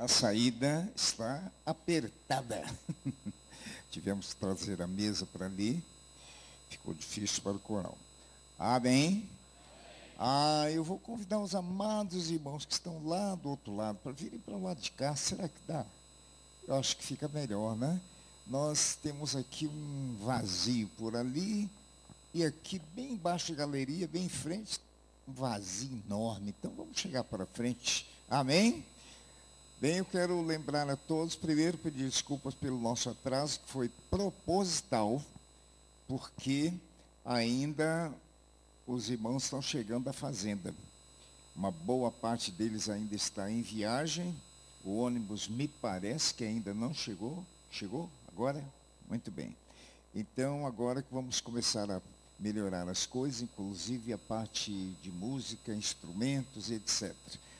A saída está apertada. Tivemos que trazer a mesa para ali. Ficou difícil para o coral. Amém? Eu vou convidar os amados irmãos que estão lá do outro lado para virem para o lado de cá. Será que dá? Eu acho que fica melhor, né? Nós temos aqui um vazio por ali. E aqui, bem embaixo da galeria, bem em frente, um vazio enorme. Então, vamos chegar para frente. Amém? Bem, eu quero lembrar a todos, primeiro, pedir desculpas pelo nosso atraso, que foi proposital, porque ainda os irmãos estão chegando da fazenda. Uma boa parte deles ainda está em viagem. O ônibus me parece que ainda não chegou. Chegou agora? Muito bem. Então, agora que vamos começar a melhorar as coisas, inclusive a parte de música, instrumentos, etc.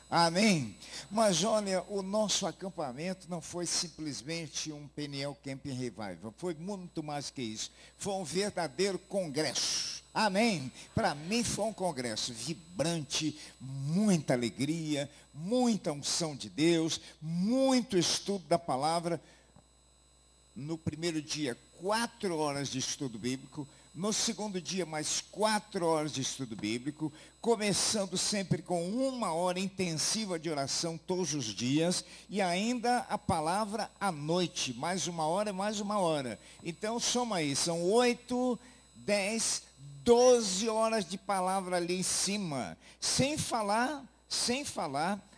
Amém? Mas olha, o nosso acampamento não foi simplesmente um Peniel Camping Revival, foi muito mais que isso. Foi um verdadeiro congresso. Amém? Para mim foi um congresso vibrante, muita alegria, muita unção de Deus, muito estudo da palavra. No primeiro dia, 4 horas de estudo bíblico. No segundo dia, mais 4 horas de estudo bíblico, começando sempre com 1 hora intensiva de oração todos os dias, e ainda a palavra à noite, mais 1 hora, mais 1 hora. Então, soma aí, são 8, 10, 12 horas de palavra ali em cima, sem falar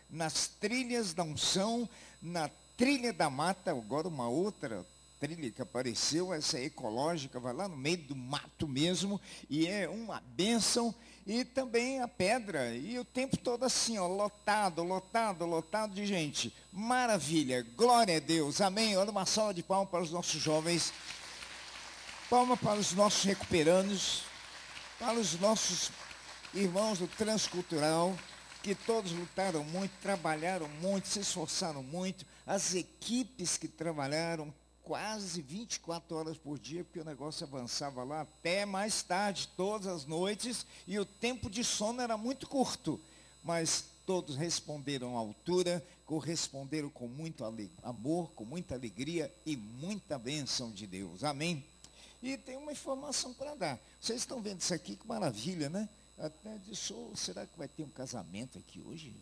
nas trilhas da unção, na trilha da mata, agora uma outra trilha que apareceu, essa é ecológica, vai lá no meio do mato mesmo, e é uma bênção, e também a pedra, e o tempo todo assim, ó, lotado de gente. Maravilha, glória a Deus, amém. Olha, uma salva de palmas para os nossos jovens, palma para os nossos recuperandos, para os nossos irmãos do Transcultural, que todos lutaram muito, trabalharam muito, se esforçaram muito, as equipes que trabalharam quase 24 horas por dia, porque o negócio avançava lá até mais tarde, todas as noites, e o tempo de sono era muito curto, mas todos responderam à altura, corresponderam com muito amor, com muita alegria e muita bênção de Deus, amém? E tem uma informação para dar, vocês estão vendo isso aqui, que maravilha, né? Até disse, será que vai ter um casamento aqui hoje?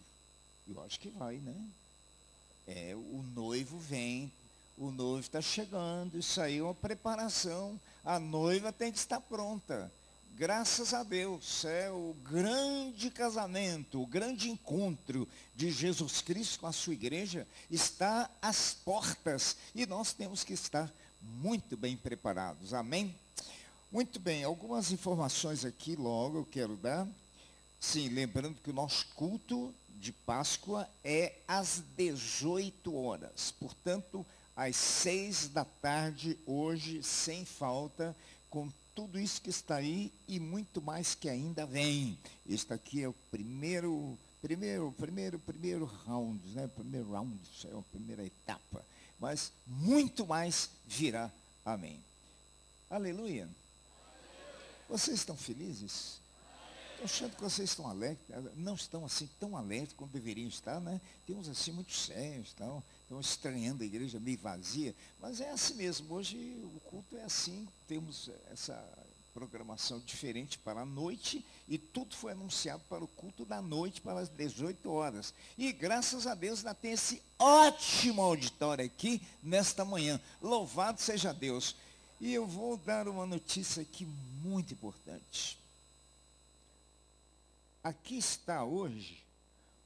Eu acho que vai, né? O noivo vem, o noivo está chegando, isso aí é uma preparação, a noiva tem que estar pronta. Graças a Deus, é o grande casamento, o grande encontro de Jesus Cristo com a sua igreja está às portas e nós temos que estar muito bem preparados, amém? Muito bem, algumas informações aqui logo eu quero dar. Sim, lembrando que o nosso culto de Páscoa é às 18 horas, portanto, às 6 da tarde, hoje, sem falta, com tudo isso que está aí e muito mais que ainda vem. Este aqui é o primeiro round, né? Primeiro round, isso é a primeira etapa. Mas muito mais virá. Amém. Aleluia. Vocês estão felizes? Estou achando que vocês estão alegres, não estão assim tão alegres como deveriam estar, né? Tem uns assim muito sérios, estão estranhando a igreja meio vazia, mas é assim mesmo, hoje o culto é assim, temos essa programação diferente para a noite, e tudo foi anunciado para o culto da noite, para as 18 horas. E graças a Deus ainda tem esse ótimo auditório aqui nesta manhã. Louvado seja Deus. E eu vou dar uma notícia aqui muito importante. Aqui está hoje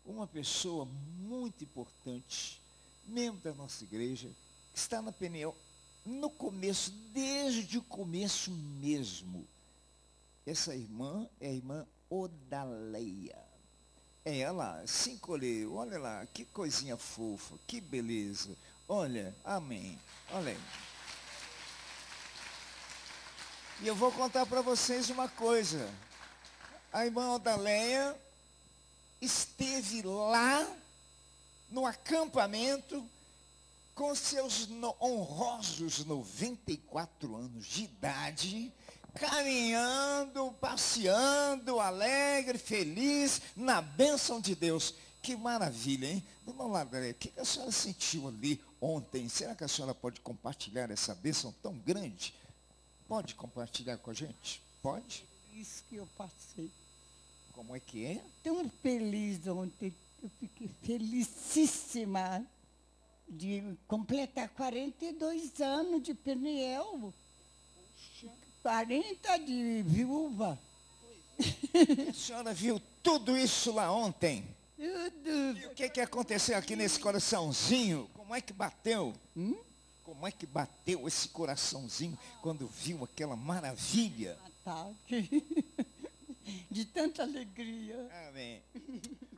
uma pessoa muito importante, membro da nossa igreja, que está na Peniel no começo, desde o começo mesmo. Essa irmã é a irmã Odaleia. É ela, se encolheu, olha lá, que coisinha fofa, que beleza. Olha, amém, olha aí. E eu vou contar para vocês uma coisa. A irmã Odaleia esteve lá no acampamento com seus honrosos 94 anos de idade, caminhando, passeando, alegre, feliz, na bênção de Deus. Que maravilha, hein? Dona Ladré, o que a senhora sentiu ali ontem? Será que a senhora pode compartilhar essa bênção tão grande? Pode compartilhar com a gente? Pode? Isso que eu passei. Como é que é? Tão feliz ontem. Eu fiquei felicíssima de completar 42 anos de Peniel. 40 de viúva. A senhora viu tudo isso lá ontem? Tudo. E o que aconteceu aqui nesse coraçãozinho? Como é que bateu? Como é que bateu esse coraçãozinho quando viu aquela maravilha? Ataque. De tanta alegria. Amém.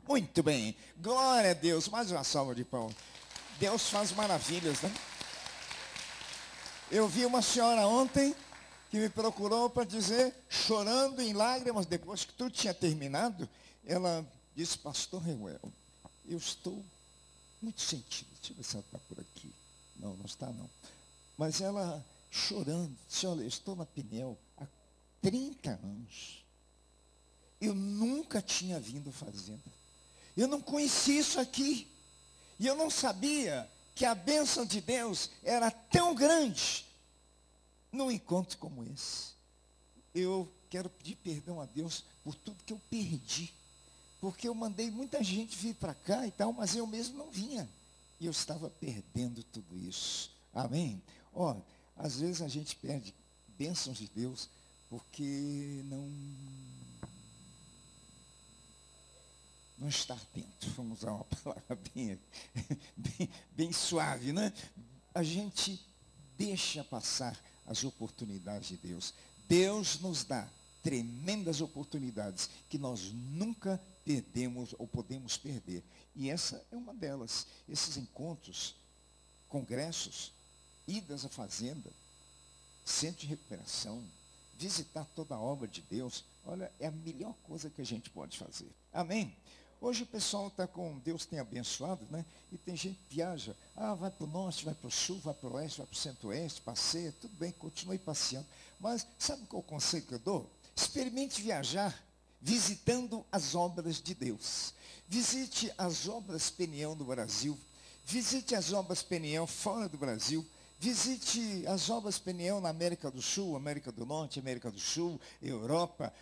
Muito bem. Glória a Deus. Mais uma salva de palmas. Deus faz maravilhas, né? Eu vi uma senhora ontem que me procurou para dizer, chorando em lágrimas, depois que tudo tinha terminado, ela disse, pastor Reuel, eu estou muito sentido. Deixa eu ver se ela está por aqui. Não, não está não. Mas ela chorando, disse, olha, eu estou na Peniel há 30 anos. Eu nunca tinha vindo à fazenda. Eu não conhecia isso aqui. E eu não sabia que a bênção de Deus era tão grande num encontro como esse. Eu quero pedir perdão a Deus por tudo que eu perdi. Porque eu mandei muita gente vir para cá e tal, mas eu mesmo não vinha. E eu estava perdendo tudo isso. Amém? Ó, às vezes a gente perde bênçãos de Deus porque não está atento. Vamos usar uma palavra bem suave, né? A gente deixa passar as oportunidades de Deus. Deus nos dá tremendas oportunidades que nós nunca perdemos ou podemos perder. E essa é uma delas. Esses encontros, congressos, idas à fazenda, centro de recuperação, visitar toda a obra de Deus, olha, é a melhor coisa que a gente pode fazer. Amém? Hoje o pessoal está com, Deus tem abençoado, né? E tem gente que viaja, vai para o norte, vai para o sul, vai para o oeste, vai para o centro-oeste, passeia, tudo bem, continue passeando. Mas sabe qual é o conselho que eu dou? Experimente viajar visitando as obras de Deus. Visite as obras Peniel no Brasil, visite as obras Peniel fora do Brasil, visite as obras Peniel na América do Sul, América do Norte, América do Sul, Europa,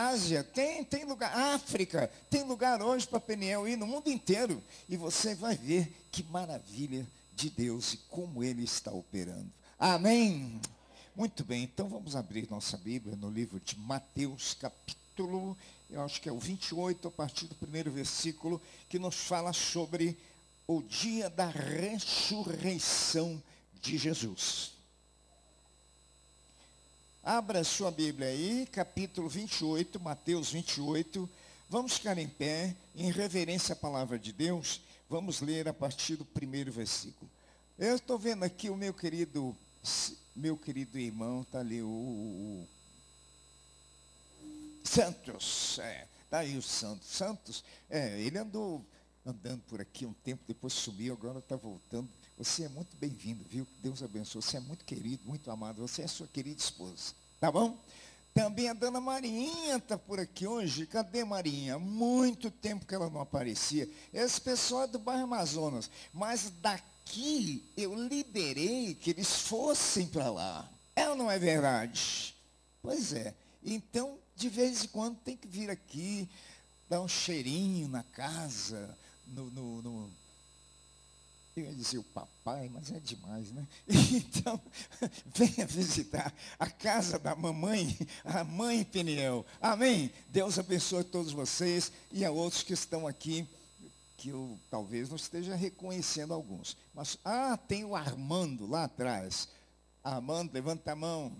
Ásia, tem lugar, África, tem lugar hoje para Peniel ir no mundo inteiro. E você vai ver que maravilha de Deus e como Ele está operando. Amém? Muito bem, então vamos abrir nossa Bíblia no livro de Mateus, capítulo, eu acho que é o 28, a partir do primeiro versículo, que nos fala sobre o dia da ressurreição de Jesus. Abra sua Bíblia aí, capítulo 28, Mateus 28. Vamos ficar em pé, em reverência à palavra de Deus. Vamos ler a partir do primeiro versículo. Eu estou vendo aqui o meu querido irmão, está ali o Santos. Está aí o Santos. Ele andou andando por aqui um tempo, depois sumiu, agora está voltando. Você é muito bem-vindo, viu? Deus abençoe. Você é muito querido, muito amado. Você é sua querida esposa. Tá bom? Também a dona Marinha está por aqui hoje. Cadê Marinha? Muito tempo que ela não aparecia. Esse pessoal é do bairro Amazonas. Mas daqui eu liberei que eles fossem para lá. É ou não é verdade? Pois é. Então, de vez em quando tem que vir aqui, dar um cheirinho na casa, eu ia dizer o papai, mas é demais, né? Então, venha visitar a casa da mamãe, a mãe Peniel. Amém? Deus abençoe todos vocês e a outros que estão aqui, que eu talvez não esteja reconhecendo alguns. Mas, tem o Armando lá atrás. Armando, levanta a mão.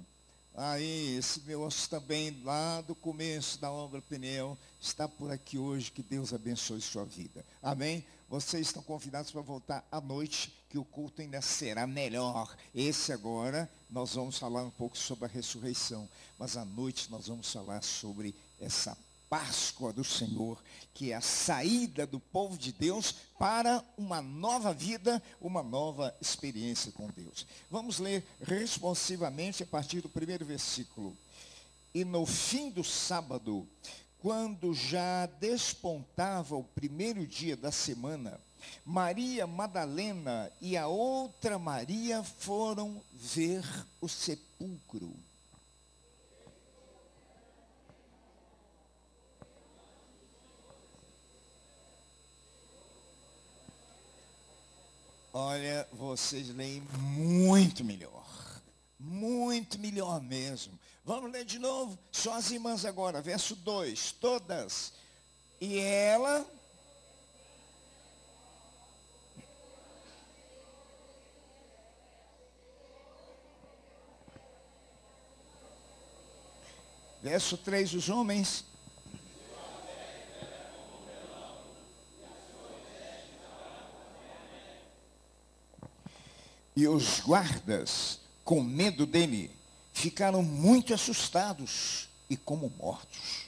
Aí, esse meu osso também, lá do começo da obra Peniel, está por aqui hoje, que Deus abençoe sua vida. Amém? Vocês estão convidados para voltar à noite, que o culto ainda será melhor. Esse agora, nós vamos falar um pouco sobre a ressurreição, mas à noite nós vamos falar sobre essa Páscoa do Senhor, que é a saída do povo de Deus para uma nova vida, uma nova experiência com Deus. Vamos ler responsivamente a partir do primeiro versículo. E no fim do sábado, quando já despontava o primeiro dia da semana, Maria Madalena e a outra Maria foram ver o sepulcro. Olha, vocês leem muito melhor mesmo. Vamos ler de novo? Só as irmãs agora, verso 2, todas. E ela... Verso 3, os homens. E os guardas, com medo dele, ficaram muito assustados e como mortos.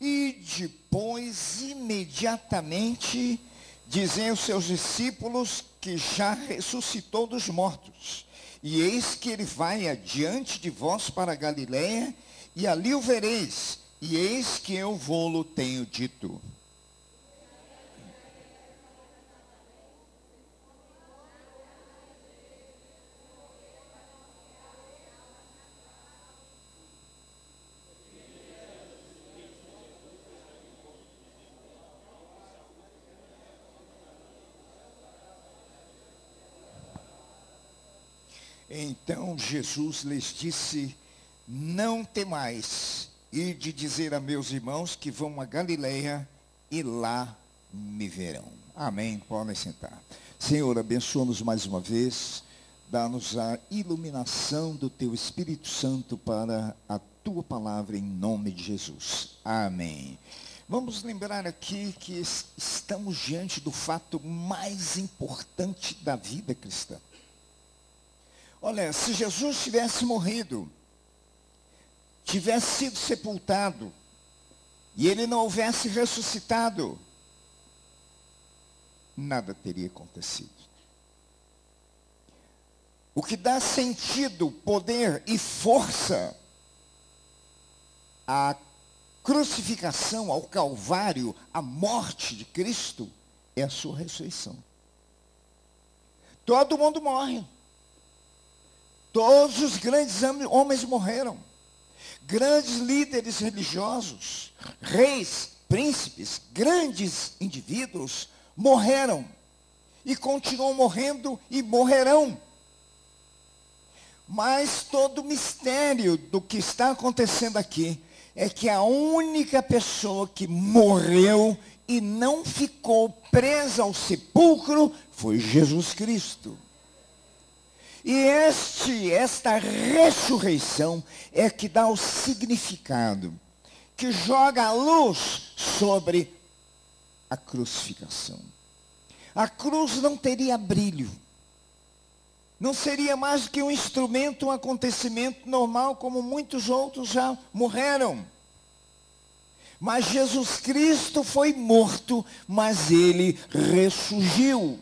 E depois, imediatamente, dizem aos seus discípulos que já ressuscitou dos mortos. E eis que ele vai adiante de vós para a Galiléia, e ali o vereis. E eis que eu vou-lo tenho dito. Então Jesus lhes disse, não temais, e de dizer a meus irmãos que vão a Galiléia e lá me verão. Amém, podem sentar. Senhor, abençoa-nos mais uma vez, dá-nos a iluminação do Teu Espírito Santo para a Tua palavra em nome de Jesus. Amém. Vamos lembrar aqui que estamos diante do fato mais importante da vida cristã. Olha, se Jesus tivesse morrido, tivesse sido sepultado, e ele não houvesse ressuscitado, nada teria acontecido. O que dá sentido, poder e força à crucificação, ao Calvário, à morte de Cristo, é a sua ressurreição. Todo mundo morre. Todos os grandes homens morreram. Grandes líderes religiosos, reis, príncipes, grandes indivíduos morreram. E continuam morrendo e morrerão. Mas todo o mistério do que está acontecendo aqui é que a única pessoa que morreu e não ficou presa ao sepulcro foi Jesus Cristo. E esta ressurreição é que dá o significado, que joga a luz sobre a crucificação. A cruz não teria brilho. Não seria mais do que um instrumento, um acontecimento normal, como muitos outros já morreram. Mas Jesus Cristo foi morto, mas ele ressurgiu.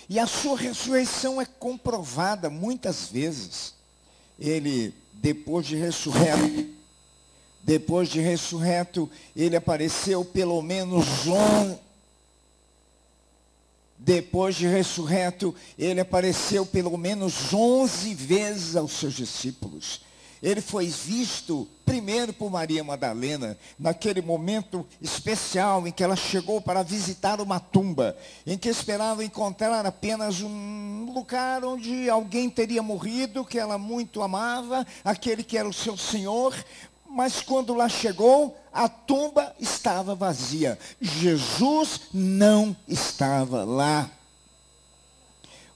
E a sua ressurreição é comprovada muitas vezes. Ele, depois de ressurreto, ele apareceu pelo menos Depois de ressurreto, ele apareceu pelo menos 11 vezes aos seus discípulos. Ele foi visto primeiro por Maria Madalena, naquele momento especial em que ela chegou para visitar uma tumba, em que esperava encontrar apenas um lugar onde alguém teria morrido, que ela muito amava, aquele que era o seu Senhor. Mas quando lá chegou, a tumba estava vazia. Jesus não estava lá.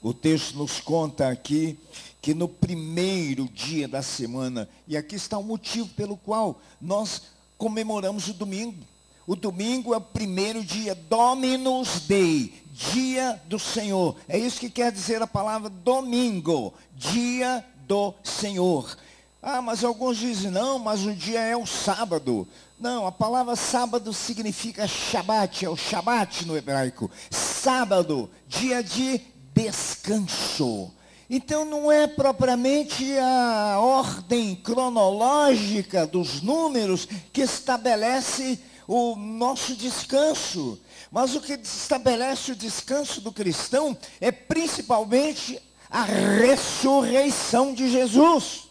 O texto nos conta aqui que no primeiro dia da semana, e aqui está o motivo pelo qual nós comemoramos o domingo. O domingo é o primeiro dia, Dominus Dei, dia do Senhor. É isso que quer dizer a palavra domingo, dia do Senhor. Ah, mas alguns dizem, não, mas o dia é o sábado. Não, a palavra sábado significa Shabat, é o Shabat no hebraico. Sábado, dia de descanso. Então não é propriamente a ordem cronológica dos números que estabelece o nosso descanso. Mas o que estabelece o descanso do cristão é principalmente a ressurreição de Jesus.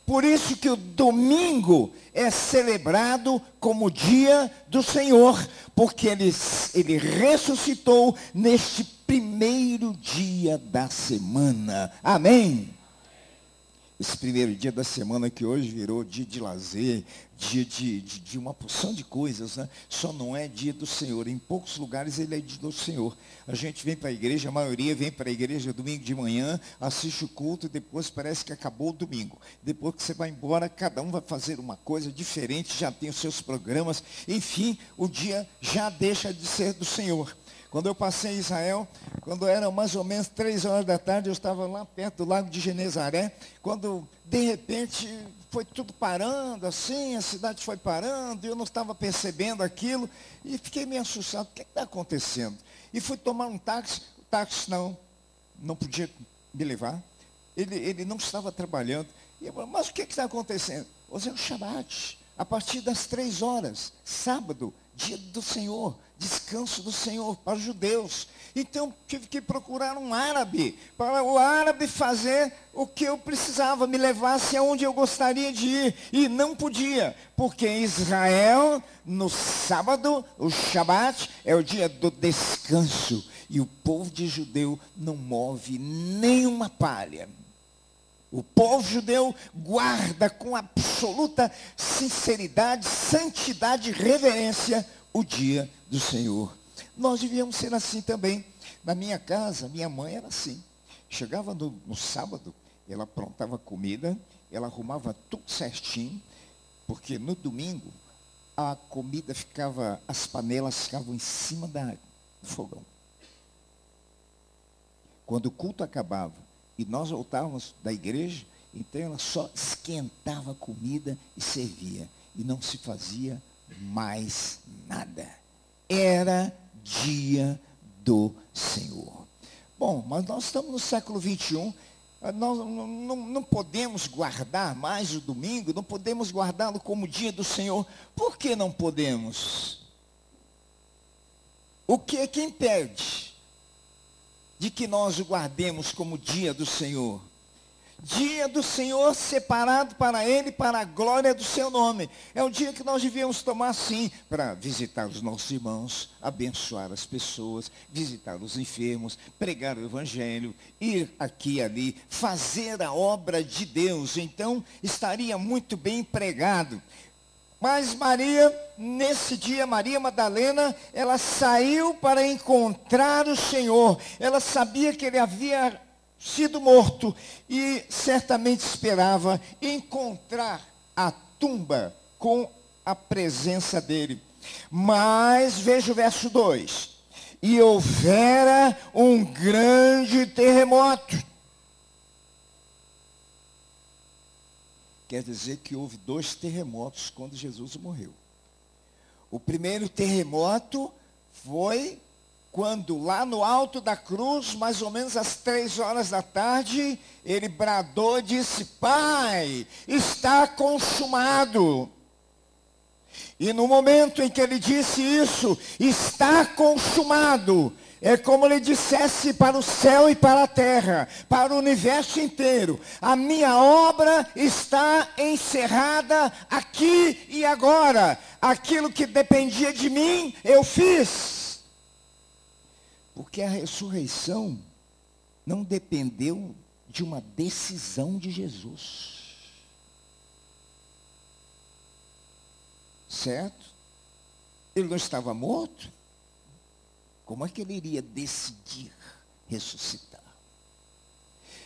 Por isso que o domingo é celebrado como dia do Senhor, porque ele ressuscitou neste primeiro dia da semana. Amém? Esse primeiro dia da semana que hoje virou dia de lazer, dia de uma porção de coisas, né? Só não é dia do Senhor. Em poucos lugares ele é dia do Senhor. A gente vem para a igreja, a maioria vem para a igreja domingo de manhã, assiste o culto e depois parece que acabou o domingo. Depois que você vai embora, cada um vai fazer uma coisa diferente, já tem os seus programas. Enfim, o dia já deixa de ser do Senhor. Quando eu passei em Israel, quando eram mais ou menos 3 horas da tarde, eu estava lá perto do lago de Genezaré, quando de repente foi tudo parando assim, a cidade foi parando, e eu não estava percebendo aquilo, e fiquei meio assustado, o que está acontecendo? E fui tomar um táxi, o táxi não podia me levar, ele não estava trabalhando, e eu falei, mas o que está acontecendo? Hoje é o Shabat, a partir das 3 horas, sábado, dia do Senhor, descanso do Senhor para os judeus. Então tive que procurar um árabe, para o árabe fazer o que eu precisava, me levasse aonde eu gostaria de ir, e não podia, porque em Israel, no sábado, o Shabat, é o dia do descanso, e o povo de judeu não move nenhuma palha. O povo judeu guarda com absoluta sinceridade, santidade e reverência o dia do Senhor. Nós devíamos ser assim também. Na minha casa, minha mãe era assim. Chegava no sábado, ela aprontava comida, ela arrumava tudo certinho, porque no domingo a comida ficava, as panelas ficavam em cima do fogão. Quando o culto acabava, e nós voltávamos da igreja, então ela só esquentava a comida e servia. E não se fazia mais nada. Era dia do Senhor. Bom, mas nós estamos no século 21. Nós não podemos guardar mais o domingo, não podemos guardá-lo como dia do Senhor. Por que não podemos? O que é que impede de que nós o guardemos como dia do Senhor? Dia do Senhor separado para Ele, para a glória do seu nome. É um dia que nós devíamos tomar, sim, para visitar os nossos irmãos, abençoar as pessoas, visitar os enfermos, pregar o Evangelho, ir aqui e ali, fazer a obra de Deus. Então, estaria muito bem empregado. Mas Maria, nesse dia, Maria Madalena, ela saiu para encontrar o Senhor. Ela sabia que ele havia sido morto e certamente esperava encontrar a tumba com a presença dele. Mas, veja o verso 2. E houvera um grande terremoto. Quer dizer que houve 2 terremotos quando Jesus morreu. O primeiro terremoto foi quando lá no alto da cruz, mais ou menos às 3 horas da tarde, ele bradou e disse, Pai, está consumado. E no momento em que ele disse isso, está consumado, é como ele dissesse para o céu e para a terra, para o universo inteiro, a minha obra está encerrada aqui e agora. Aquilo que dependia de mim, eu fiz. Porque a ressurreição não dependeu de uma decisão de Jesus. Certo? Ele não estava morto? Como é que ele iria decidir ressuscitar?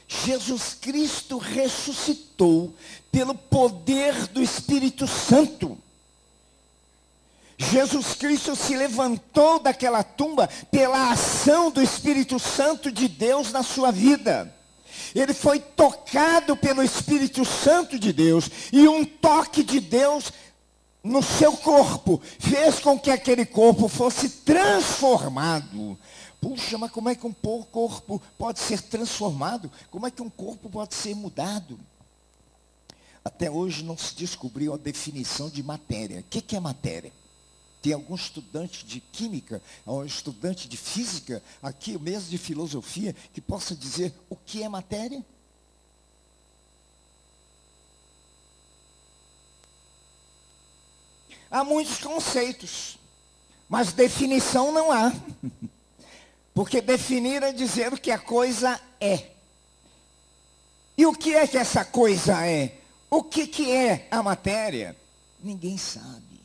Jesus Cristo ressuscitou pelo poder do Espírito Santo. Jesus Cristo se levantou daquela tumba pela ação do Espírito Santo de Deus na sua vida. Ele foi tocado pelo Espírito Santo de Deus. E um toque de Deus no seu corpo fez com que aquele corpo fosse transformado. Puxa, mas como é que um corpo pode ser transformado? Como é que um corpo pode ser mudado? Até hoje não se descobriu a definição de matéria. O que é matéria? Tem algum estudante de química, ou estudante de física, aqui mesmo de filosofia, que possa dizer o que é matéria? Há muitos conceitos, mas definição não há. Porque definir é dizer o que a coisa é. E o que é que essa coisa é? O que é a matéria? Ninguém sabe.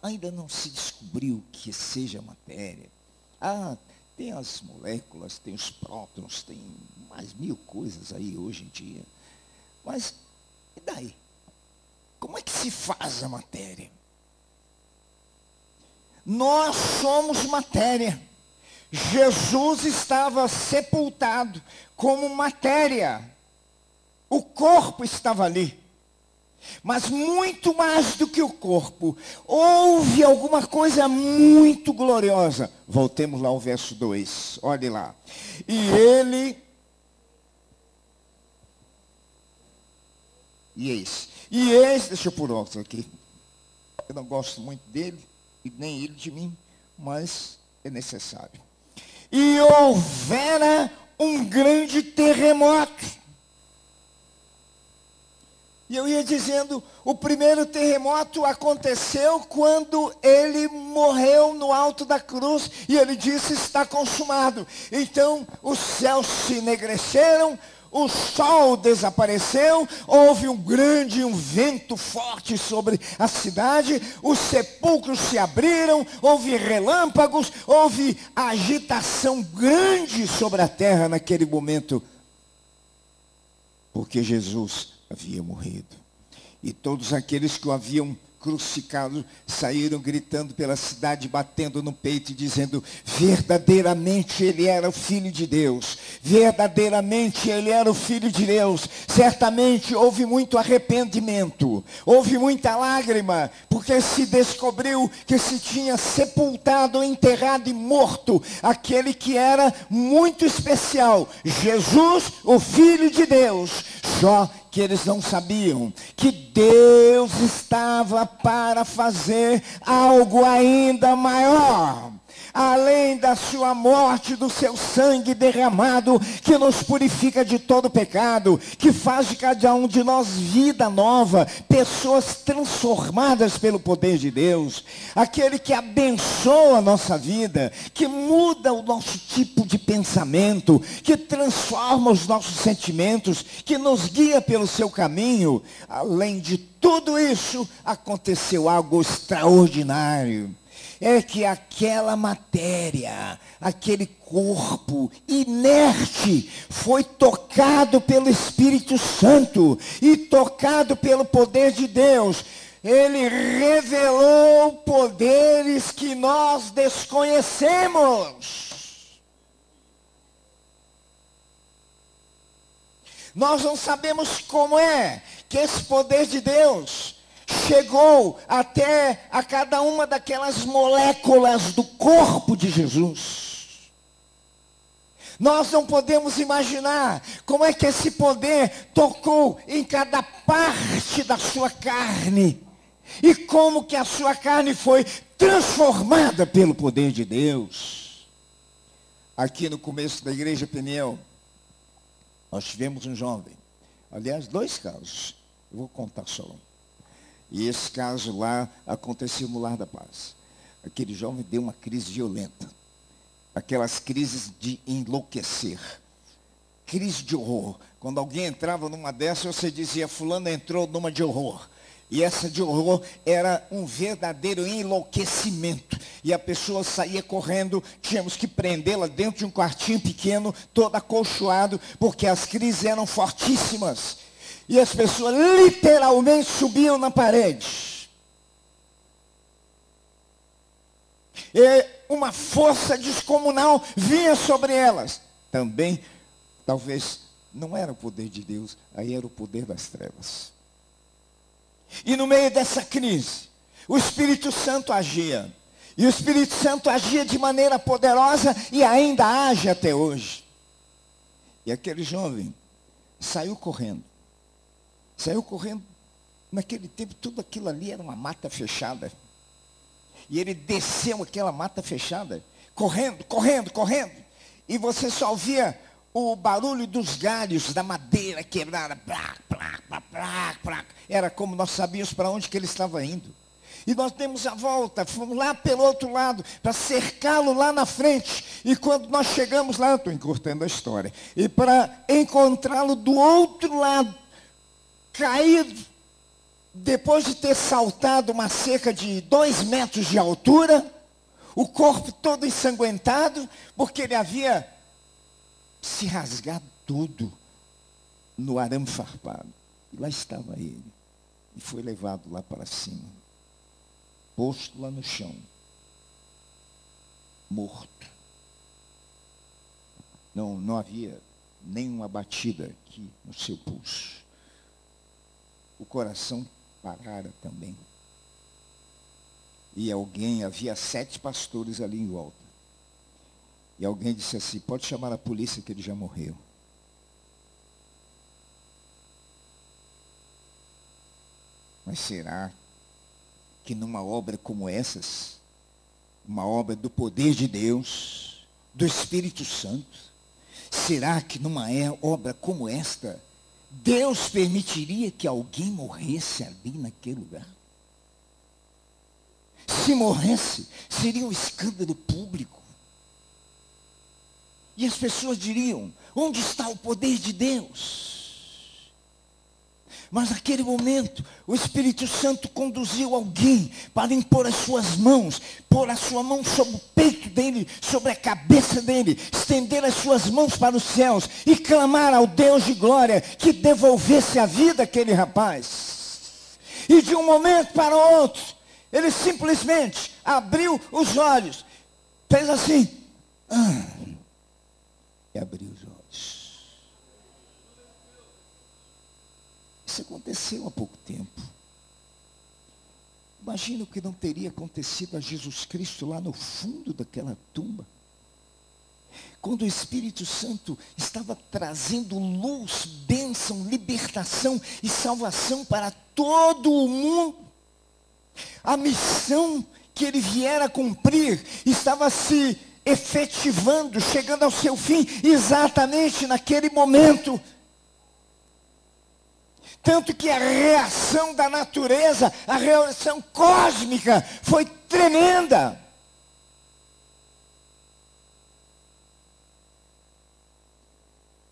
Ainda não se descobriu o que seja matéria. Ah, tem as moléculas, tem os prótons, tem mais 1000 coisas aí hoje em dia. Mas, e daí? Como é que se faz a matéria? Nós somos matéria. Jesus estava sepultado como matéria. O corpo estava ali. Mas muito mais do que o corpo, houve alguma coisa muito gloriosa. Voltemos lá ao verso 2, olhe lá. E ele... deixa eu pôr outro aqui. Eu não gosto muito dele, e nem ele de mim, mas é necessário. E houvera um grande terremoto. E eu ia dizendo, o primeiro terremoto aconteceu quando ele morreu no alto da cruz. E ele disse, está consumado. Então, os céus se enegreceram, o sol desapareceu, houve um vento forte sobre a cidade, os sepulcros se abriram, houve relâmpagos, houve agitação grande sobre a terra naquele momento. Porque Jesus havia morrido. E todos aqueles que o haviam crucificado saíram gritando pela cidade, batendo no peito e dizendo, verdadeiramente ele era o Filho de Deus. Verdadeiramente ele era o Filho de Deus. Certamente houve muito arrependimento, houve muita lágrima, porque se descobriu que se tinha sepultado, enterrado e morto aquele que era muito especial, Jesus, o Filho de Deus. Só que eles não sabiam que Deus estava para fazer algo ainda maior. Além da sua morte, do seu sangue derramado, que nos purifica de todo pecado, que faz de cada um de nós vida nova, pessoas transformadas pelo poder de Deus, aquele que abençoa a nossa vida, que muda o nosso tipo de pensamento, que transforma os nossos sentimentos, que nos guia pelo seu caminho. Além de tudo isso, aconteceu algo extraordinário. É que aquela matéria, aquele corpo inerte, foi tocado pelo Espírito Santo e tocado pelo poder de Deus. Ele revelou poderes que nós desconhecemos. Nós não sabemos como é que esse poder de Deus chegou até a cada uma daquelas moléculas do corpo de Jesus. Nós não podemos imaginar como é que esse poder tocou em cada parte da sua carne. E como que a sua carne foi transformada pelo poder de Deus. Aqui no começo da igreja Peniel, nós tivemos um jovem. Aliás, 2 casos. Eu vou contar só um. E esse caso lá aconteceu no Lar da Paz. Aquele jovem deu uma crise violenta. Aquelas crises de enlouquecer. Crise de horror. Quando alguém entrava numa dessas, você dizia, fulano entrou numa de horror. E essa de horror era um verdadeiro enlouquecimento. E a pessoa saía correndo, tínhamos que prendê-la dentro de um quartinho pequeno, todo acolchoado, porque as crises eram fortíssimas. E as pessoas literalmente subiam na parede. E uma força descomunal vinha sobre elas. Também, talvez, não era o poder de Deus, aí era o poder das trevas. E no meio dessa crise, o Espírito Santo agia. E o Espírito Santo agia de maneira poderosa e ainda age até hoje. E aquele jovem saiu correndo. Saiu correndo. Naquele tempo, tudo aquilo ali era uma mata fechada. E ele desceu aquela mata fechada, correndo, correndo, correndo. E você só ouvia o barulho dos galhos da madeira quebrada. Plac, plac, plac, plac, plac. Era como nós sabíamos para onde que ele estava indo. E nós demos a volta, fomos lá pelo outro lado, para cercá-lo lá na frente. E quando nós chegamos lá, eu estou encurtando a história, e para encontrá-lo do outro lado, caído, depois de ter saltado uma cerca de 2 metros de altura, o corpo todo ensanguentado, porque ele havia se rasgado todo no arame farpado. E lá estava ele, e foi levado lá para cima, posto lá no chão, morto. Não havia nenhuma batida aqui no seu pulso. O coração parara também. E havia 7 pastores ali em volta. E alguém disse assim, pode chamar a polícia que ele já morreu. Mas será que numa obra como essas, uma obra do poder de Deus, do Espírito Santo, será que numa obra como esta, Deus permitiria que alguém morresse ali naquele lugar? Se morresse, seria um escândalo público. E as pessoas diriam, onde está o poder de Deus? Mas naquele momento, o Espírito Santo conduziu alguém para impor as suas mãos, pôr a sua mão sobre o peito dele, sobre a cabeça dele, estender as suas mãos para os céus e clamar ao Deus de glória que devolvesse a vida àquele rapaz. E de um momento para o outro, ele simplesmente abriu os olhos, fez assim, e abriu os olhos. Isso aconteceu há pouco tempo. Imagina o que não teria acontecido a Jesus Cristo lá no fundo daquela tumba. Quando o Espírito Santo estava trazendo luz, bênção, libertação e salvação para todo o mundo. A missão que ele viera cumprir estava se efetivando, chegando ao seu fim exatamente naquele momento. Tanto que a reação da natureza, a reação cósmica, foi tremenda.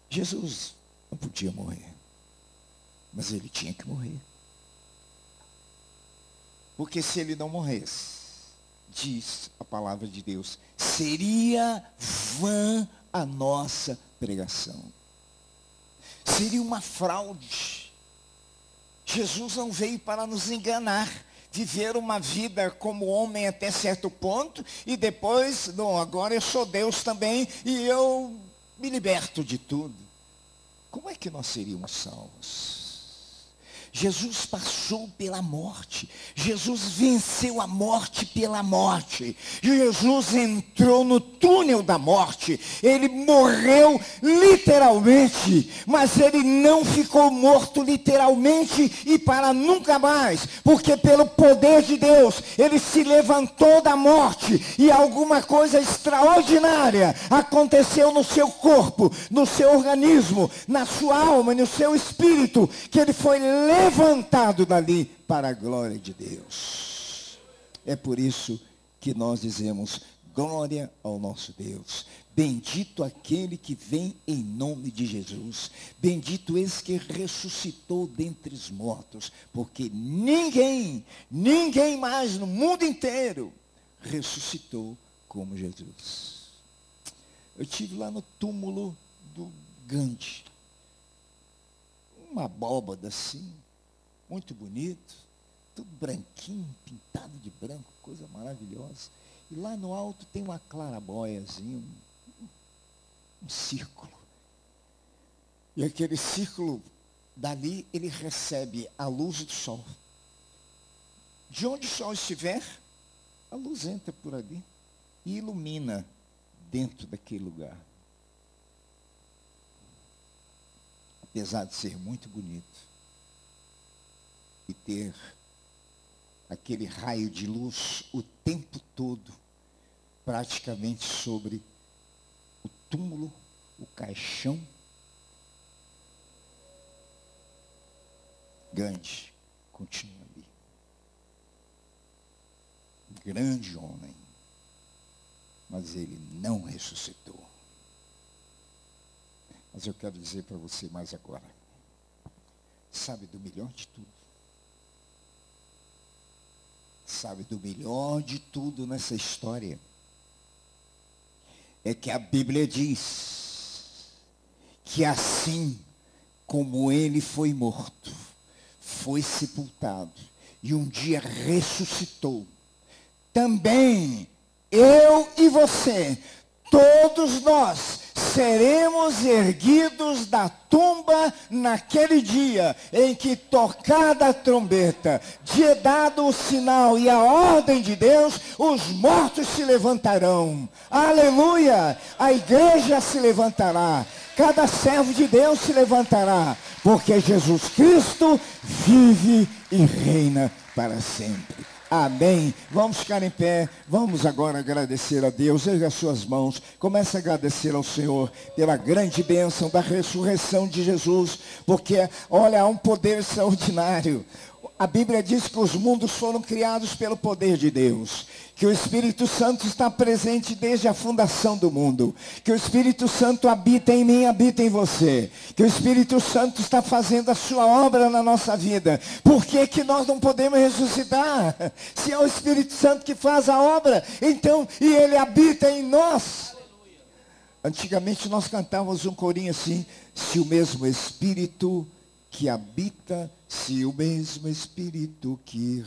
Jesus não podia morrer, mas ele tinha que morrer. Porque se ele não morresse, diz a palavra de Deus, seria vã a nossa pregação. Seria uma fraude. Jesus não veio para nos enganar, viver uma vida como homem até certo ponto, e depois, não, agora eu sou Deus também, e eu me liberto de tudo. Como é que nós seríamos salvos? Jesus passou pela morte. Jesus venceu a morte pela morte. Jesus entrou no túnel da morte. Ele morreu literalmente. Mas ele não ficou morto literalmente e para nunca mais. Porque pelo poder de Deus, ele se levantou da morte. E alguma coisa extraordinária aconteceu no seu corpo, no seu organismo, na sua alma, no seu espírito. Que ele foi levantado dali para a glória de Deus. É por isso que nós dizemos, glória ao nosso Deus. Bendito aquele que vem em nome de Jesus. Bendito esse que ressuscitou dentre os mortos. Porque ninguém mais no mundo inteiro ressuscitou como Jesus. Eu estive lá no túmulo do Gandhi. Uma abóbada assim, muito bonito, tudo branquinho, pintado de branco, coisa maravilhosa. E lá no alto tem uma clarabóiazinha, um círculo. E aquele círculo, dali ele recebe a luz do sol. De onde o sol estiver, a luz entra por ali e ilumina dentro daquele lugar. Apesar de ser muito bonito e ter aquele raio de luz o tempo todo, praticamente sobre o túmulo, o caixão, Gandhi continua ali. Grande homem, mas ele não ressuscitou. Mas eu quero dizer para você mais agora, sabe do melhor de tudo? Sabe do melhor de tudo nessa história? É que a Bíblia diz que assim como ele foi morto, foi sepultado e um dia ressuscitou, também eu e você, todos nós, seremos erguidos da tumba naquele dia em que, tocada a trombeta, dado o sinal e a ordem de Deus, os mortos se levantarão. Aleluia! A igreja se levantará, cada servo de Deus se levantará, porque Jesus Cristo vive e reina para sempre. Amém. Vamos ficar em pé. Vamos agora agradecer a Deus. Erga as suas mãos. Comece a agradecer ao Senhor pela grande bênção da ressurreição de Jesus. Porque, olha, há um poder extraordinário. A Bíblia diz que os mundos foram criados pelo poder de Deus. Que o Espírito Santo está presente desde a fundação do mundo. Que o Espírito Santo habita em mim, habita em você. Que o Espírito Santo está fazendo a sua obra na nossa vida. Por que que nós não podemos ressuscitar? Se é o Espírito Santo que faz a obra, então, e ele habita em nós. Antigamente nós cantávamos um corinho assim, se o mesmo Espírito que habita, se o mesmo Espírito que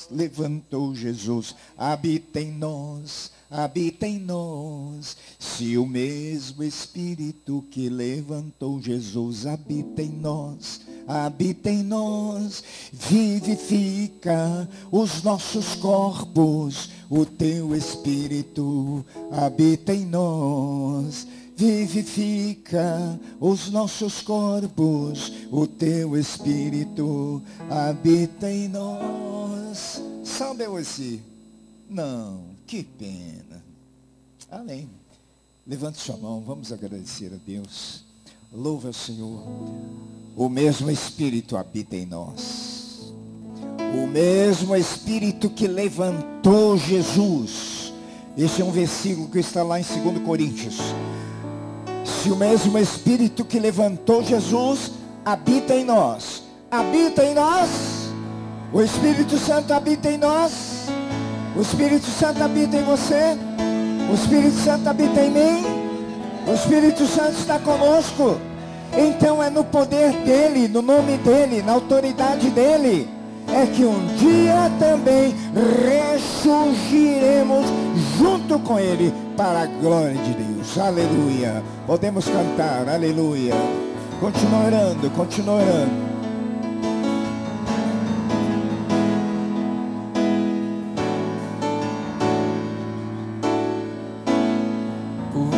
levantou Jesus, habita em nós, habita em nós. Se o mesmo Espírito que levantou Jesus habita em nós, habita em nós, vivifica os nossos corpos, o teu Espírito habita em nós. Vivifica os nossos corpos, o teu Espírito habita em nós. Sabe você? Não, que pena. Amém. Levante sua mão, vamos agradecer a Deus. Louva o Senhor. O mesmo Espírito habita em nós. O mesmo Espírito que levantou Jesus. Esse é um versículo que está lá em 2 Coríntios. Se o mesmo Espírito que levantou Jesus habita em nós, o Espírito Santo habita em nós, o Espírito Santo habita em você, o Espírito Santo habita em mim, o Espírito Santo está conosco. Então é no poder dele, no nome dele, na autoridade dele, é que um dia também ressurgiremos junto com ele para a glória de Deus. Aleluia. Podemos cantar, aleluia. Continua orando, continua orando. Por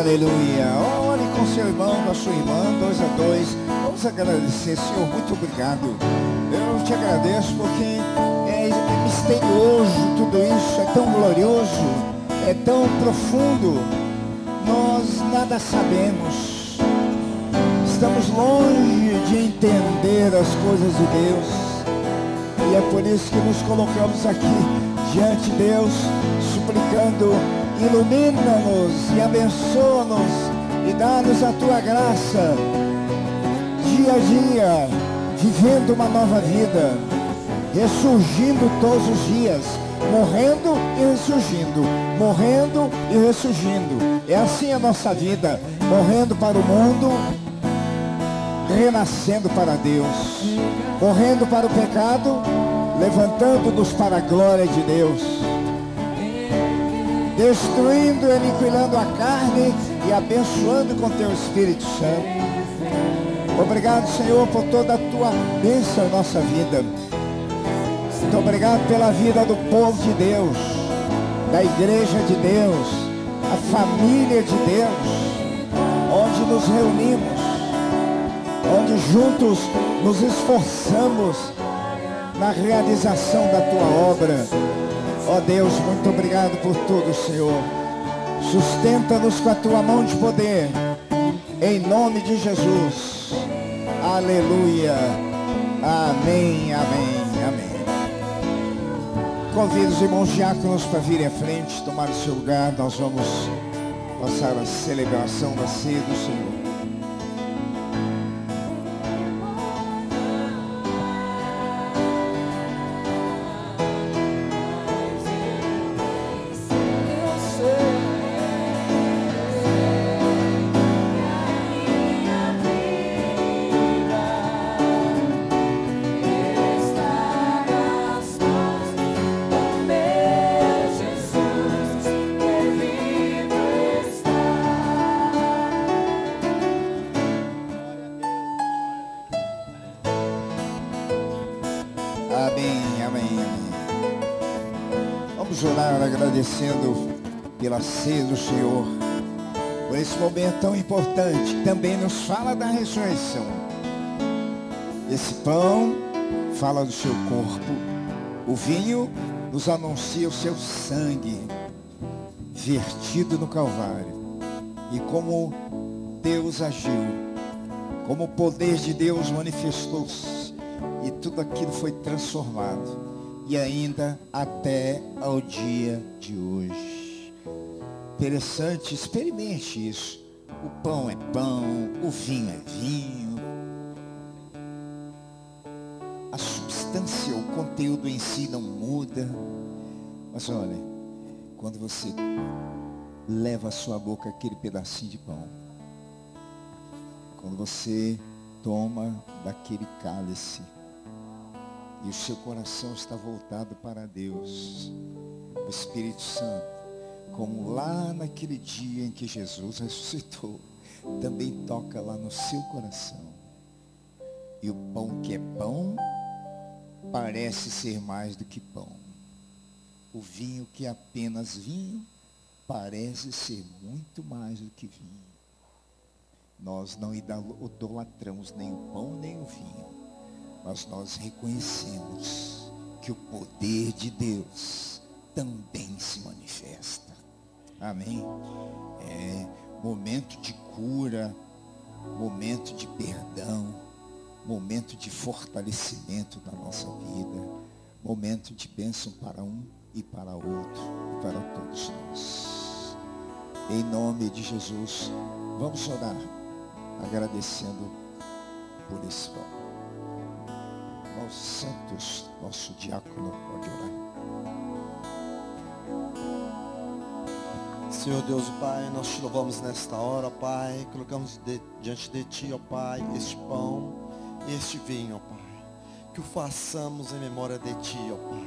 Aleluia. Ore com seu irmão, com a sua irmã, 2 a 2. Vamos agradecer, Senhor, muito obrigado. Eu te agradeço porque é misterioso tudo isso, é tão glorioso, é tão profundo. Nós nada sabemos. Estamos longe de entender as coisas de Deus. E é por isso que nos colocamos aqui diante de Deus, suplicando: ilumina-nos e abençoa-nos e dá-nos a tua graça, dia a dia, vivendo uma nova vida, ressurgindo todos os dias, morrendo e ressurgindo, morrendo e ressurgindo. É assim a nossa vida, morrendo para o mundo, renascendo para Deus, morrendo para o pecado, levantando-nos para a glória de Deus, destruindo e aniquilando a carne e abençoando com teu Espírito Santo. Obrigado, Senhor, por toda a tua bênção em nossa vida. Muito obrigado pela vida do povo de Deus, da igreja de Deus, a família de Deus, onde nos reunimos, onde juntos nos esforçamos na realização da tua obra. Ó Deus, muito obrigado por tudo, Senhor. Sustenta-nos com a tua mão de poder, em nome de Jesus. Aleluia. Amém, amém, amém. Convido os irmãos diáconos para virem à frente, tomar o seu lugar. Nós vamos passar a celebração da ceia do Senhor. Amém, amém, amém. Vamos orar agradecendo pela ceia do Senhor, por esse momento tão importante, que também nos fala da ressurreição. Esse pão fala do seu corpo, o vinho nos anuncia o seu sangue vertido no Calvário. E como Deus agiu, como o poder de Deus manifestou-se, e tudo aquilo foi transformado, e ainda até ao dia de hoje. Interessante, experimente isso. O pão é pão, o vinho é vinho. A substância, o conteúdo em si não muda. Mas olha, quando você leva à sua boca aquele pedacinho de pão, quando você toma daquele cálice, e o seu coração está voltado para Deus, o Espírito Santo, como lá naquele dia em que Jesus ressuscitou, também toca lá no seu coração. E o pão que é pão, parece ser mais do que pão. O vinho que é apenas vinho, parece ser muito mais do que vinho. Nós não idolatramos nem o pão nem o vinho, mas nós reconhecemos que o poder de Deus também se manifesta. Amém? É momento de cura, momento de perdão, momento de fortalecimento da nossa vida, momento de bênção para um e para outro e para todos nós. Em nome de Jesus, vamos orar agradecendo por esse pão. Aos santos, nosso diácono pode orar. Senhor Deus, Pai, nós te louvamos nesta hora, Pai. Colocamos diante de Ti, ó Pai, este pão e este vinho, ó Pai. Que o façamos em memória de Ti, ó Pai.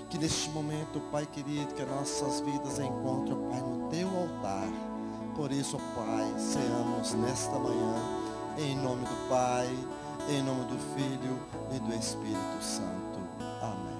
Que neste momento, Pai querido, que as nossas vidas encontrem, ó Pai, no Teu altar. Por isso, ó Pai, ceamos nesta manhã, em nome do Pai, em nome do Filho e do Espírito Santo. Amém.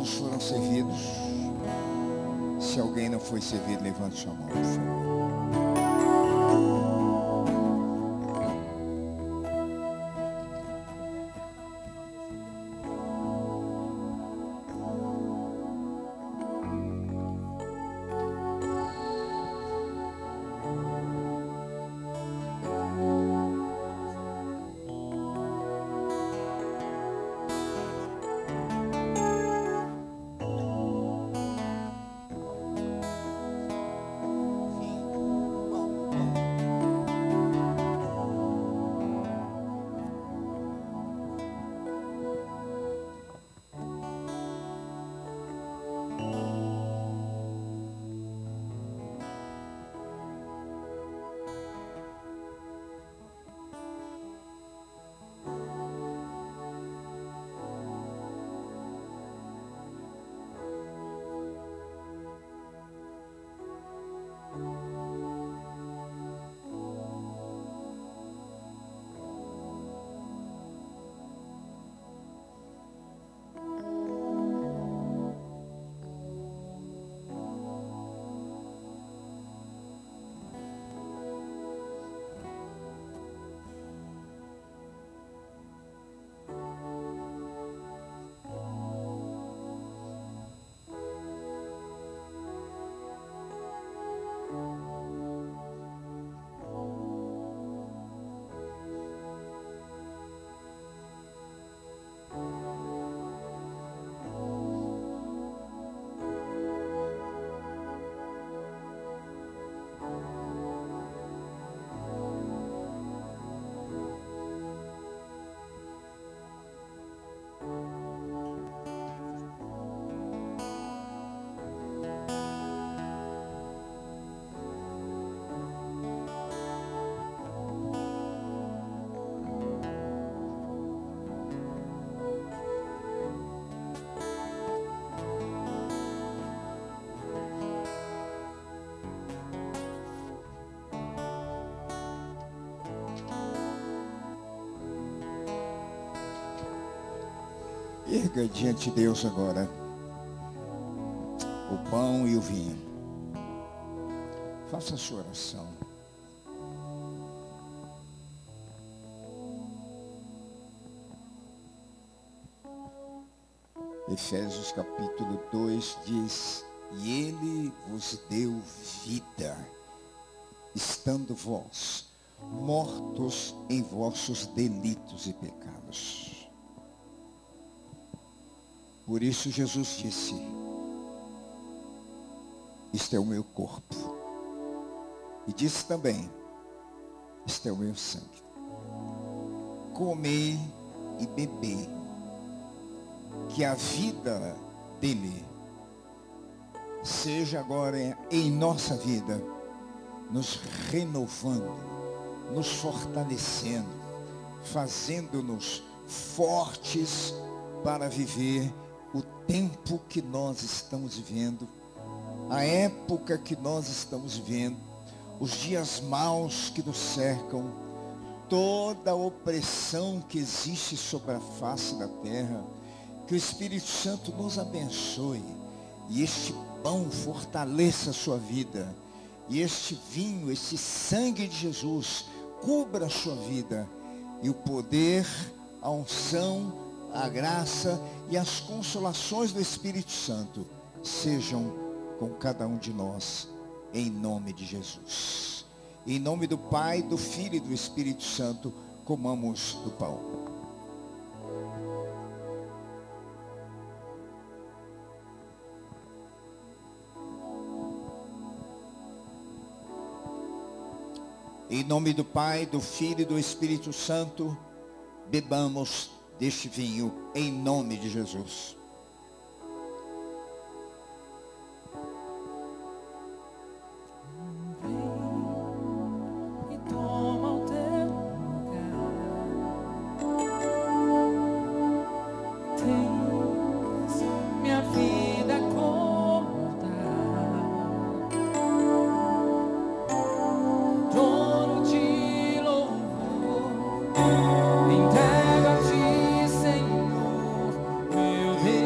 Todos foram servidos. Se alguém não foi servido, levante sua mão, por favor. Erga diante de Deus agora o pão e o vinho. Faça a sua oração. Efésios capítulo 2 diz: e Ele vos deu vida, estando vós mortos em vossos delitos e pecados. Por isso Jesus disse: este é o meu corpo. E disse também: este é o meu sangue. Comei e bebei, que a vida dele seja agora em nossa vida, nos renovando, nos fortalecendo, fazendo-nos fortes para viver o tempo que nós estamos vivendo, a época que nós estamos vivendo, os dias maus que nos cercam, toda a opressão que existe sobre a face da terra. Que o Espírito Santo nos abençoe e este pão fortaleça a sua vida, e este vinho, este sangue de Jesus cubra a sua vida, e o poder, a unção, a graça e as consolações do Espírito Santo sejam com cada um de nós, em nome de Jesus. Em nome do Pai, do Filho e do Espírito Santo, comamos do pão. Em nome do Pai, do Filho e do Espírito Santo, bebamos deste vinho, em nome de Jesus. E toma o teu lugar. Tens minha vida como tá. Trono de louvor, entrego a ti, Senhor, meu Deus.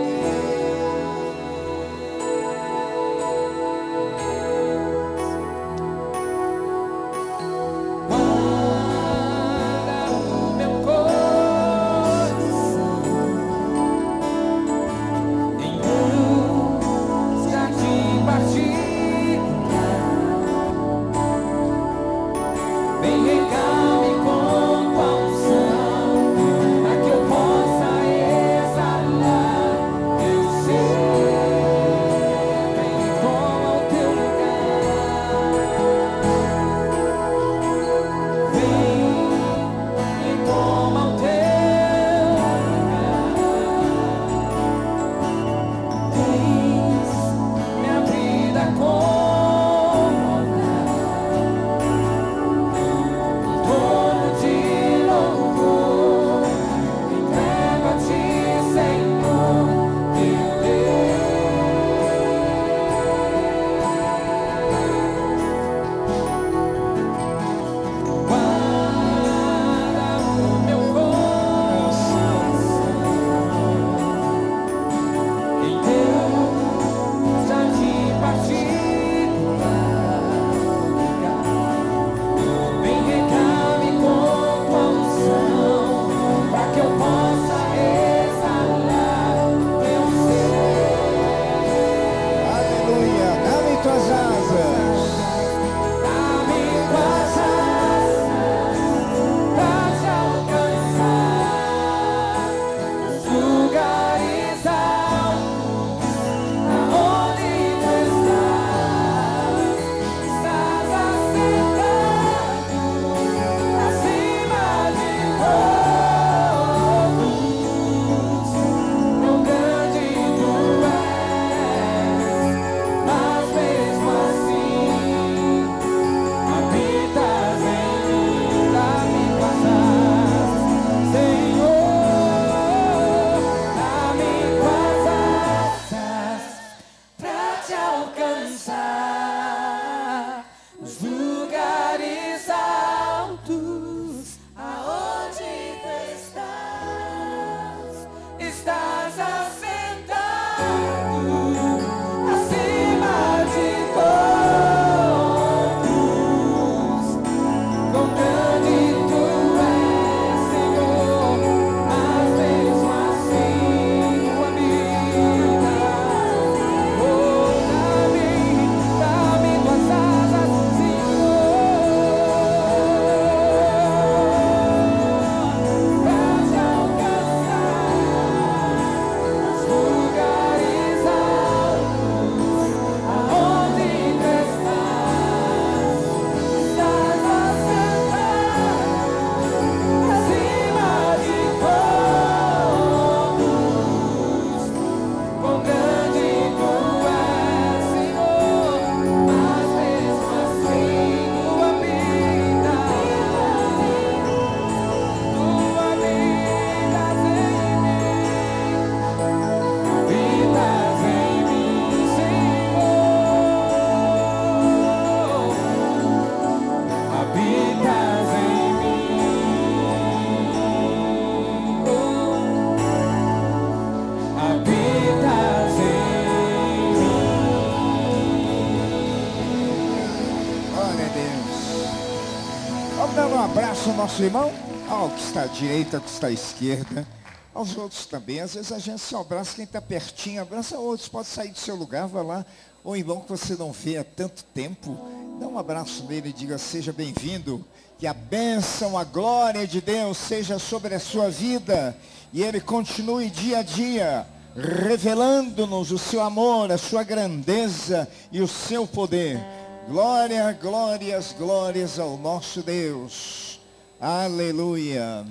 abraça o nosso irmão, ao que está à direita, ao que está à esquerda, aos outros também. Às vezes a gente só abraça quem está pertinho, abraça outros, pode sair do seu lugar, vai lá. Ou irmão que você não vê há tanto tempo, dá um abraço nele e diga, seja bem-vindo. Que a bênção, a glória de Deus seja sobre a sua vida. E Ele continue dia a dia, revelando-nos o seu amor, a sua grandeza e o seu poder. Glória, glórias, glórias ao nosso Deus. Aleluia.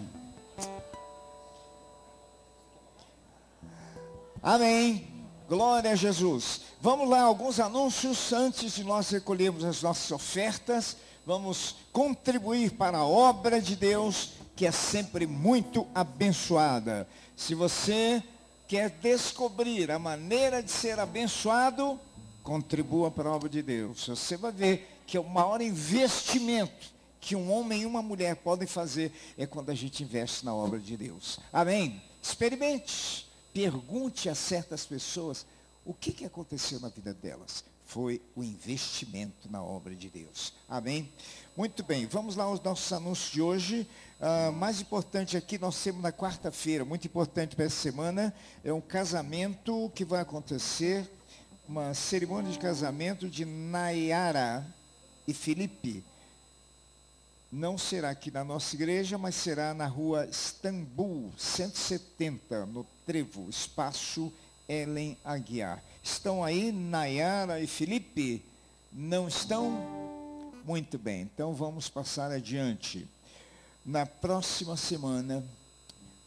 Amém. Glória a Jesus. Vamos lá, alguns anúncios antes de nós recolhermos as nossas ofertas. Vamos contribuir para a obra de Deus, que é sempre muito abençoada. Se você quer descobrir a maneira de ser abençoado, contribua para a obra de Deus. Você vai ver que o maior investimento que um homem e uma mulher podem fazer é quando a gente investe na obra de Deus. Amém? Experimente. Pergunte a certas pessoas o que aconteceu na vida delas. Foi o investimento na obra de Deus. Amém? Muito bem, vamos lá aos nossos anúncios de hoje. Mais importante aqui, nós temos na quarta-feira, muito importante para essa semana, é um casamento que vai acontecer, uma cerimônia de casamento de Nayara e Felipe. Não será aqui na nossa igreja, mas será na rua Istambul, 170, no Trevo, espaço Ellen Aguiar. Estão aí, Nayara e Felipe? Não estão? Muito bem, então vamos passar adiante. Na próxima semana,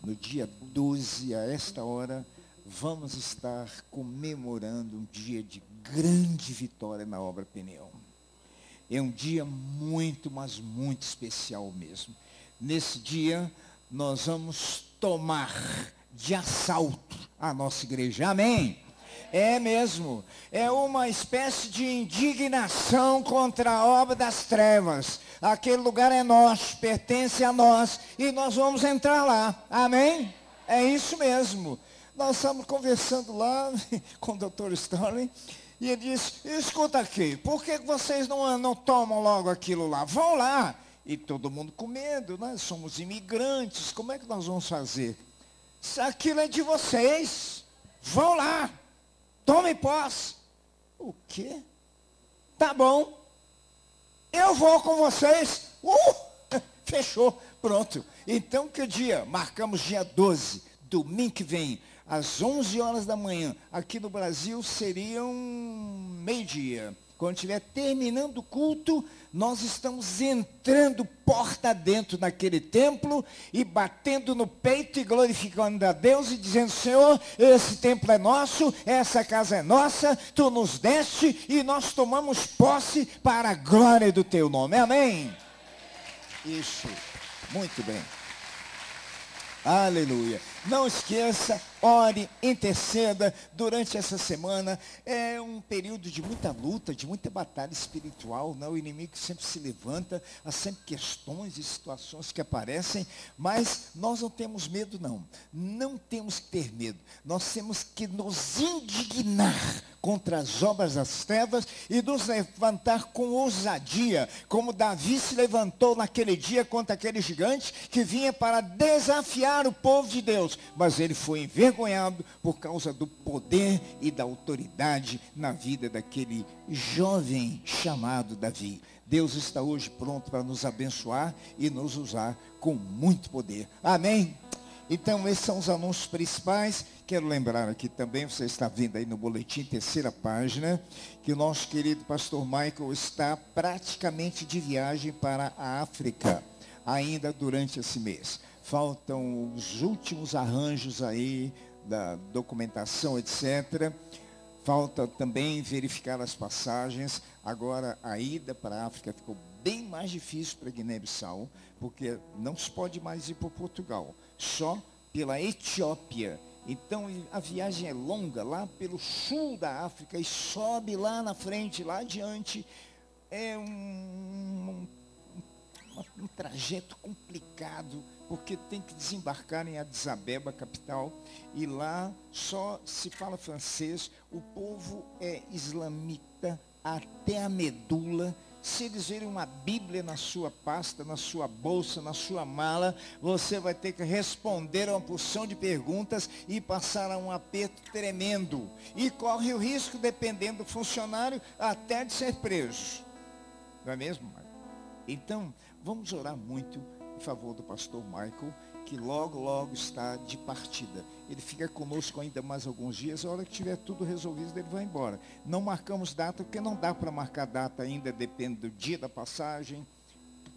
no dia 12, a esta hora, vamos estar comemorando um dia de grande vitória na obra Peniel. É um dia muito, mas muito especial mesmo. Nesse dia, nós vamos tomar de assalto a nossa igreja. Amém? É mesmo. É uma espécie de indignação contra a obra das trevas. Aquele lugar é nosso, pertence a nós. E nós vamos entrar lá. Amém? É isso mesmo. Nós estamos conversando lá com o Dr. Stanley. E ele disse, escuta aqui, por que vocês não tomam logo aquilo lá? Vão lá. E todo mundo com medo, nós somos imigrantes, como é que nós vamos fazer? Aquilo é de vocês. Vão lá. Tomem posse. O quê? Tá bom. Eu vou com vocês. Fechou. Pronto. Então que dia? Marcamos dia 12, domingo que vem. Às 11 horas da manhã, aqui no Brasil, seriam meio-dia. Quando estiver terminando o culto, nós estamos entrando porta dentro naquele templo e batendo no peito e glorificando a Deus e dizendo, Senhor, esse templo é nosso, essa casa é nossa, Tu nos deste e nós tomamos posse para a glória do Teu nome. Amém? Isso. Muito bem. Aleluia. Não esqueça, ore, interceda durante essa semana. É um período de muita luta, de muita batalha espiritual. Né? O inimigo sempre se levanta, há sempre questões e situações que aparecem, mas nós não temos medo, não. Não temos que ter medo. Nós temos que nos indignar contra as obras das trevas e nos levantar com ousadia, como Davi se levantou naquele dia contra aquele gigante que vinha para desafiar o povo de Deus. Mas ele foi envergonhado por causa do poder e da autoridade na vida daquele jovem chamado Davi. Deus está hoje pronto para nos abençoar e nos usar com muito poder. Amém? Então, esses são os anúncios principais. Quero lembrar aqui também, você está vendo aí no boletim, terceira página, que o nosso querido pastor Michael está praticamente de viagem para a África, ainda durante esse mês. Faltam os últimos arranjos aí, da documentação, etc. Falta também verificar as passagens. Agora, a ida para a África ficou bem mais difícil para Guiné-Bissau, porque não se pode mais ir para Portugal, só pela Etiópia. Então, a viagem é longa, lá pelo sul da África, e sobe lá na frente, lá adiante. É um trajeto complicado, porque tem que desembarcar em Addis Abeba, capital, e lá só se fala francês. O povo é islamita até a medula, Se eles verem uma Bíblia na sua pasta, na sua bolsa, na sua mala, você vai ter que responder a uma porção de perguntas e passar a um aperto tremendo. E corre o risco, dependendo do funcionário, até de ser preso. Não é mesmo, Michael? Então, vamos orar muito em favor do pastor Michael, que logo, logo está de partida. Ele fica conosco ainda mais alguns dias, a hora que tiver tudo resolvido, ele vai embora. Não marcamos data, porque não dá para marcar data ainda, depende do dia da passagem,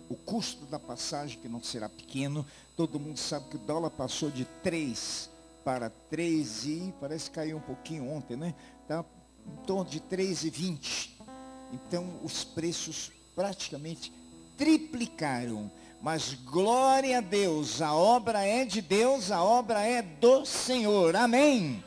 o custo da passagem, que não será pequeno. Todo mundo sabe que o dólar passou de 3 para 3 e parece que caiu um pouquinho ontem, né? Está em torno de 3,20. Então, os preços praticamente triplicaram. Mas glória a Deus, a obra é de Deus, a obra é do Senhor. Amém?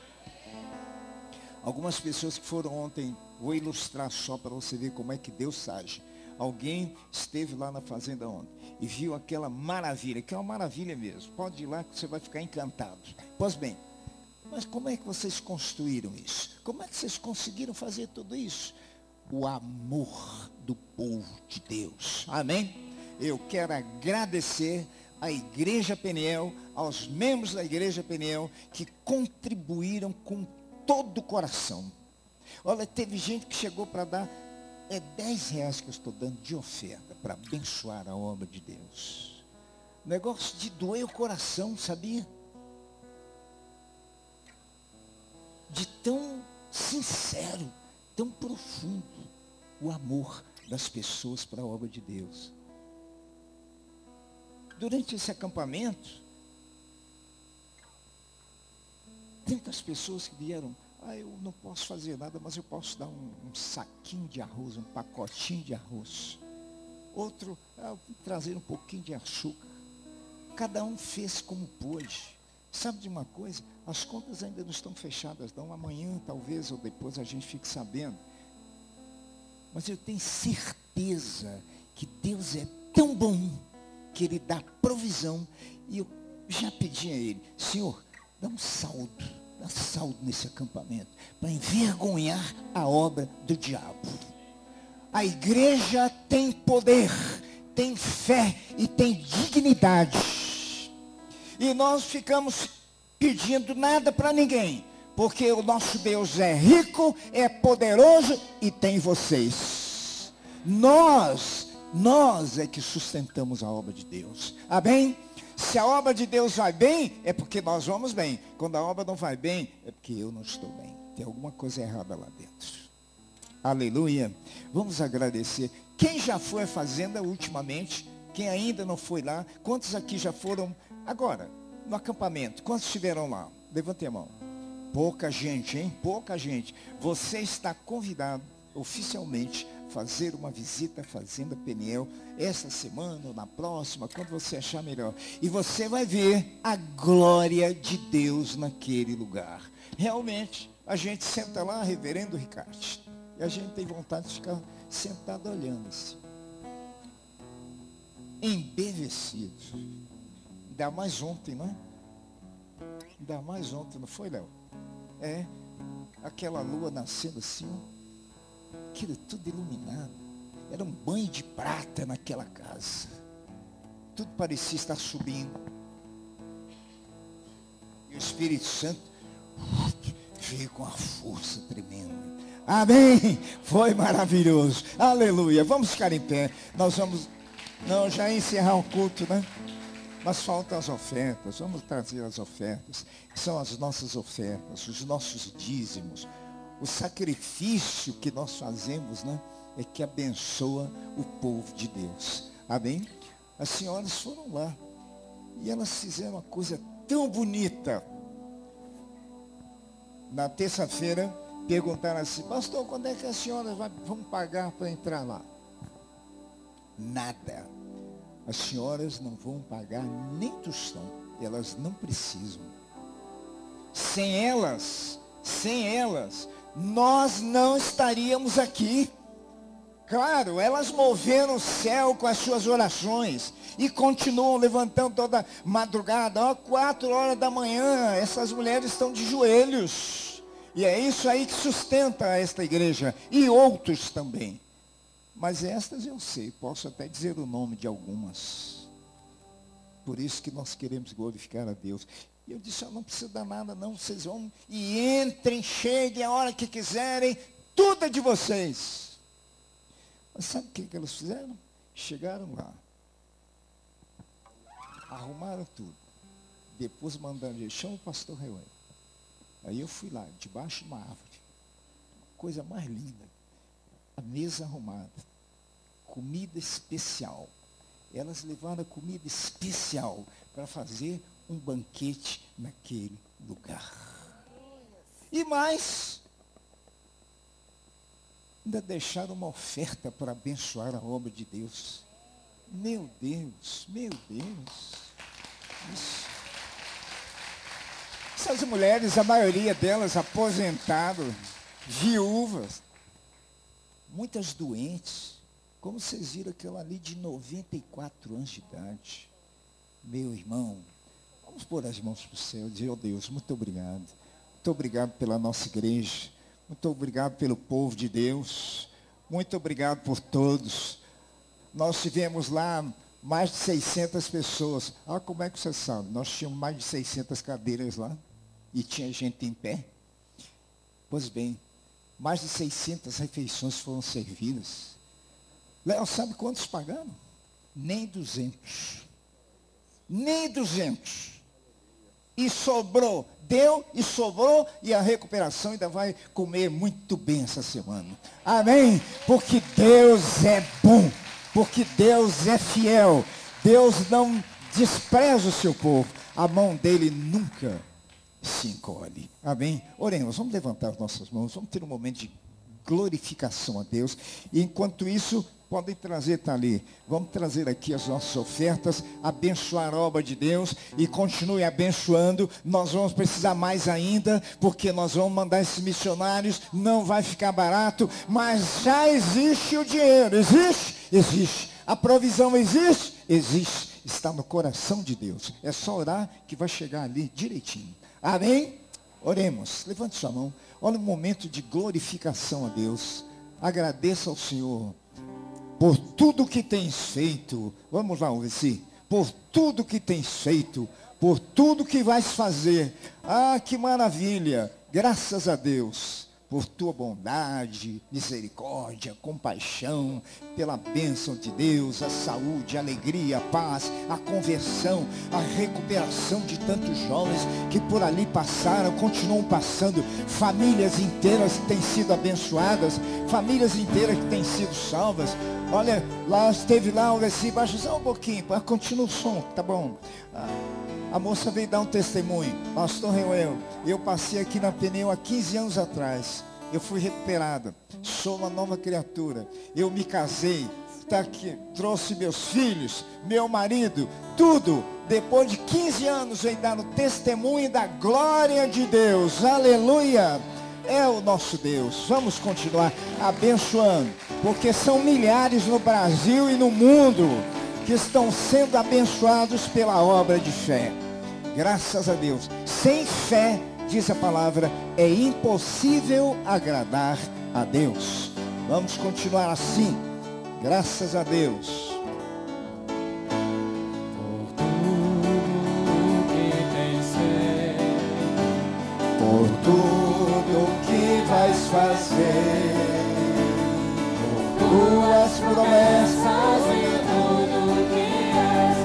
Algumas pessoas que foram ontem, vou ilustrar só para você ver como é que Deus age. Alguém esteve lá na fazenda ontem e viu aquela maravilha, que é uma maravilha mesmo. Pode ir lá que você vai ficar encantado. Pois bem, mas como é que vocês construíram isso? Como é que vocês conseguiram fazer tudo isso? O amor do povo de Deus. Amém? Eu quero agradecer à Igreja Peniel, aos membros da Igreja Peniel, que contribuíram com todo o coração. Olha, teve gente que chegou para dar, R$10 que eu estou dando de oferta, para abençoar a obra de Deus. Negócio de doer o coração, sabia? De tão sincero, tão profundo, o amor das pessoas para a obra de Deus. Durante esse acampamento, tantas pessoas que vieram, eu não posso fazer nada, mas eu posso dar um saquinho de arroz, um pacotinho de arroz. Outro, trazer um pouquinho de açúcar. Cada um fez como pôde. Sabe de uma coisa? As contas ainda não estão fechadas, não. Amanhã, talvez, ou depois a gente fique sabendo. Mas eu tenho certeza que Deus é tão bom que Ele dá provisão. E eu já pedi a Ele, Senhor, dá saldo nesse acampamento, para envergonhar a obra do diabo. A igreja tem poder, tem fé e tem dignidade. E nós ficamos pedindo nada para ninguém, porque o nosso Deus é rico, é poderoso e tem vocês. Nós é que sustentamos a obra de Deus. Amém? Se a obra de Deus vai bem, é porque nós vamos bem. Quando a obra não vai bem, é porque eu não estou bem. Tem alguma coisa errada lá dentro. Aleluia. Vamos agradecer. Quem já foi à fazenda ultimamente? Quem ainda não foi lá? Quantos aqui já foram agora, no acampamento? Quantos estiveram lá? Levante a mão. Pouca gente, hein? Pouca gente. Você está convidado oficialmente fazer uma visita à Fazenda Peniel essa semana ou na próxima, quando você achar melhor. E você vai ver a glória de Deus naquele lugar. Realmente, a gente senta lá, reverendo Ricardo, e a gente tem vontade de ficar sentado olhando assim, embevecido. Ainda mais ontem, não é? Ainda mais ontem, não foi, Léo? Aquela lua nascendo assim, aquilo tudo iluminado. Era um banho de prata naquela casa. Tudo parecia estar subindo. E o Espírito Santo veio com a força tremenda. Amém? Foi maravilhoso. Aleluia. Vamos ficar em pé. Nós vamos já encerrar o culto, né? Mas faltam as ofertas. Vamos trazer as ofertas. São as nossas ofertas, os nossos dízimos. O sacrifício que nós fazemos, né, é que abençoa o povo de Deus. Amém? As senhoras foram lá e elas fizeram uma coisa tão bonita. Na terça-feira, perguntaram assim, pastor, quando é que as senhoras vão pagar para entrar lá? Nada. As senhoras não vão pagar nem tostão. Elas não precisam. Sem elas, nós não estaríamos aqui. Claro, elas moveram o céu com as suas orações e continuam levantando toda madrugada, 4 horas da manhã, essas mulheres estão de joelhos. E é isso aí que sustenta esta igreja e outros também. Mas estas eu sei, posso até dizer o nome de algumas. Por isso que nós queremos glorificar a Deus. E eu disse, não precisa dar nada não, vocês vão e entrem, cheguem a hora que quiserem, tudo é de vocês. Mas sabe o que elas fizeram? Chegaram lá, arrumaram tudo, depois mandaram, chama o pastor Reuel. Aí eu fui lá, debaixo de uma árvore, coisa mais linda, a mesa arrumada, comida especial. Elas levaram a comida especial para fazer um banquete naquele lugar. E mais, ainda deixaram uma oferta para abençoar a obra de Deus. Meu Deus, meu Deus. Isso. Essas mulheres, a maioria delas aposentadas, viúvas, muitas doentes. Como vocês viram aquela ali de 94 anos de idade. Meu irmão, vamos pôr as mãos para o céu e dizer, oh Deus, muito obrigado. Muito obrigado pela nossa igreja. Muito obrigado pelo povo de Deus. Muito obrigado por todos. Nós tivemos lá mais de 600 pessoas. Ah, como é que você sabe? Nós tínhamos mais de 600 cadeiras lá. E tinha gente em pé. Pois bem, mais de 600 refeições foram servidas. Léo, sabe quantos pagaram? Nem 200. Nem 200. E sobrou. Deu e sobrou. E a recuperação ainda vai comer muito bem essa semana. Amém? Porque Deus é bom. Porque Deus é fiel. Deus não despreza o seu povo. A mão dele nunca se encolhe. Amém? Oremos, vamos levantar as nossas mãos. Vamos ter um momento de glorificação a Deus. E enquanto isso, podem trazer, tá ali. Vamos trazer aqui as nossas ofertas, abençoar a obra de Deus e continue abençoando. Nós vamos precisar mais ainda, porque nós vamos mandar esses missionários, não vai ficar barato, mas já existe o dinheiro. Existe? Existe. A provisão existe? Existe. Está no coração de Deus. É só orar que vai chegar ali direitinho. Amém? Oremos. Levante sua mão. Olha um momento de glorificação a Deus. Agradeça ao Senhor por tudo que tens feito. Vamos lá, Uveci. Por tudo que tens feito. Por tudo que vais fazer. Ah, que maravilha. Graças a Deus. Por tua bondade, misericórdia, compaixão, pela bênção de Deus, a saúde, a alegria, a paz, a conversão, a recuperação de tantos jovens que por ali passaram, continuam passando, famílias inteiras que têm sido abençoadas, famílias inteiras que têm sido salvas. Olha, lá esteve lá, assim, baixa só um pouquinho, continua o som, tá bom? A moça veio dar um testemunho. Pastor Reuel, eu passei aqui na Pneu há 15 anos atrás. Eu fui recuperada. Sou uma nova criatura. Eu me casei. Tá aqui, trouxe meus filhos, meu marido, tudo. Depois de 15 anos veio dar o testemunho da glória de Deus. Aleluia! É o nosso Deus. Vamos continuar abençoando. Porque são milhares no Brasil e no mundo que estão sendo abençoados pela obra de fé. Graças a Deus. Sem fé, diz a palavra, é impossível agradar a Deus. Vamos continuar assim. Graças a Deus. Por tudo que vais fazer, por tuas promessas e tudo que és,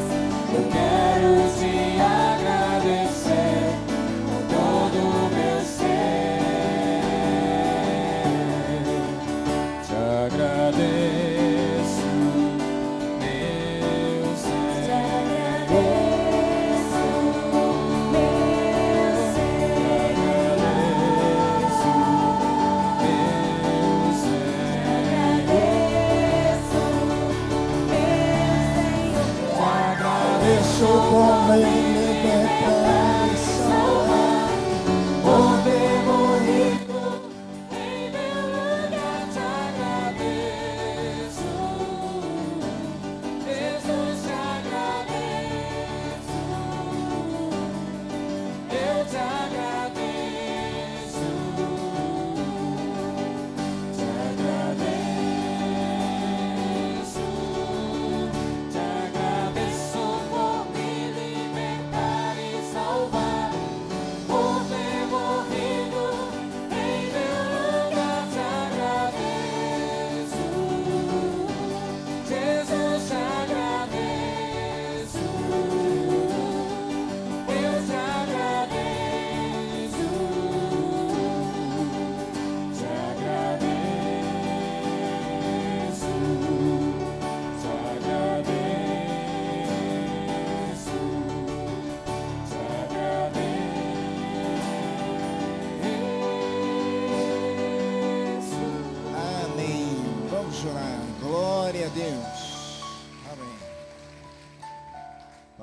eu quero te agradecer por todo o meu ser. Te agradeço, meu ser. Te agradeço, meu ser. Te agradeço, como em libertar e salvar, por ter morrido em meu lugar. Te agradeço, Jesus, te agradeço, eu te agradeço, te agradeço.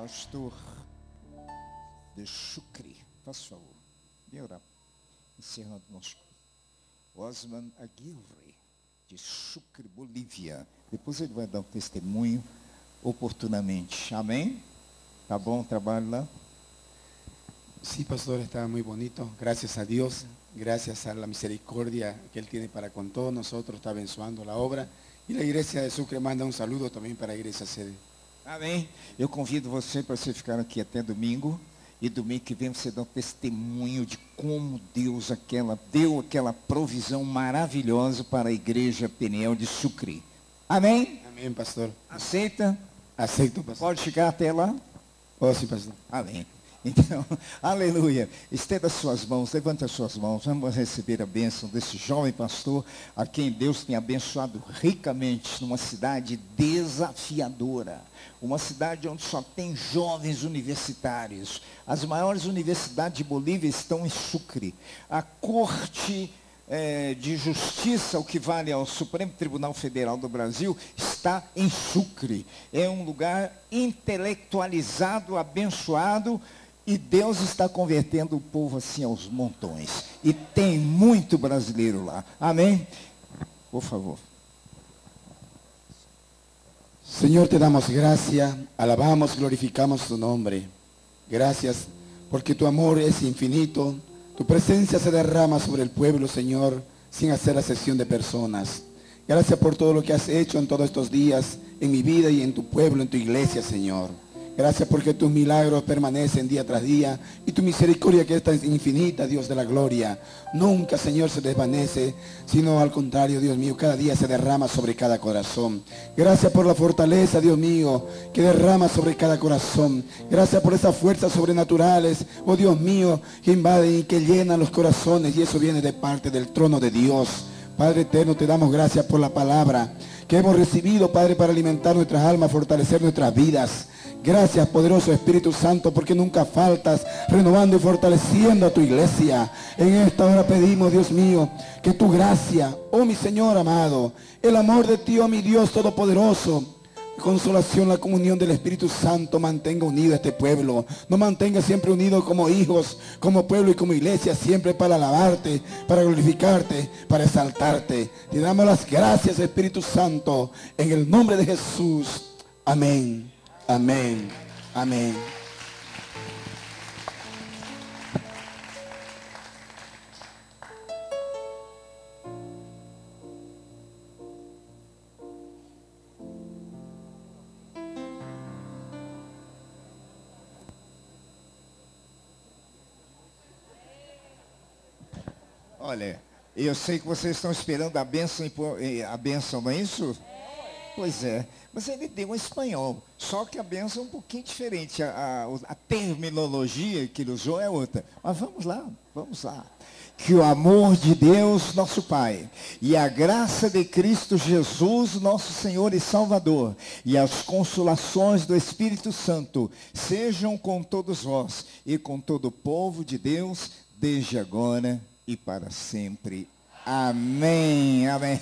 Pastor de Chucre, faz favor. Vem orar. Encerrando nosso Osman Aguirre, de Chucre, Bolívia. Depois ele vai dar um testemunho oportunamente. Amém? Tá bom o trabalho lá? Sí, pastor, está muy bonito. Gracias a Dios, gracias a la misericordia que Él tiene para con todos nosotros, está abençoando la obra. Y la iglesia de Sucre manda un saludo también para a igreja sede. Amém? Eu convido você para você ficar aqui até domingo. E domingo que vem você dá um testemunho de como Deus deu aquela provisão maravilhosa para a igreja Peniel de Sucre. Amém? Amén, pastor. Aceita? Aceito, pastor. Pode chegar até lá? Oh, sí, pastor. Amém. Então, aleluia. Estenda as suas mãos, levante as suas mãos. Vamos receber a bênção desse jovem pastor, a quem Deus tem abençoado ricamente numa cidade desafiadora. Uma cidade onde só tem jovens universitários. As maiores universidades de Bolívia estão em Sucre. A Corte de Justiça, o que vale ao Supremo Tribunal Federal do Brasil, está em Sucre. É um lugar intelectualizado, abençoado, e Deus está convertendo o povo assim aos montões. E tem muito brasileiro lá. Amém? Por favor. Señor, te damos gracias, alabamos, glorificamos tu nombre. Gracias porque tu amor es infinito, tu presencia se derrama sobre el pueblo, Señor, sin hacer acepción de personas. Gracias por todo lo que has hecho en todos estos días, en mi vida y en tu pueblo, en tu iglesia, Señor. Gracias porque tus milagros permanecen día tras día y tu misericordia que es tan infinita, Dios de la gloria, nunca, Señor, se desvanece, sino al contrario, Dios mío, cada día se derrama sobre cada corazón. Gracias por la fortaleza, Dios mío, que derrama sobre cada corazón. Gracias por esas fuerzas sobrenaturales, oh Dios mío, que invaden y que llenan los corazones, y eso viene de parte del trono de Dios. Padre eterno, te damos gracias por la palabra que hemos recibido, Padre, para alimentar nuestras almas, fortalecer nuestras vidas. Gracias, poderoso Espíritu Santo, porque nunca faltas renovando y fortaleciendo a tu iglesia. En esta hora pedimos, Dios mío, que tu gracia, oh mi Señor amado, el amor de ti, oh mi Dios todopoderoso, la consolación, la comunión del Espíritu Santo mantenga unido a este pueblo. Nos mantenga siempre unidos como hijos, como pueblo y como iglesia, siempre para alabarte, para glorificarte, para exaltarte. Te damos las gracias, Espíritu Santo, en el nombre de Jesús. Amén. Amén, amén. Olha, eu sei que vocês estão esperando a bênção, não é isso? Pois é, mas ele deu em espanhol, só que a bênção é um pouquinho diferente, a terminologia que ele usou é outra. Mas vamos lá, vamos lá. Que o amor de Deus, nosso Pai, e a graça de Cristo Jesus, nosso Senhor e Salvador, e as consolações do Espírito Santo, sejam com todos vós e com todo o povo de Deus, desde agora e para sempre. Amém, amém.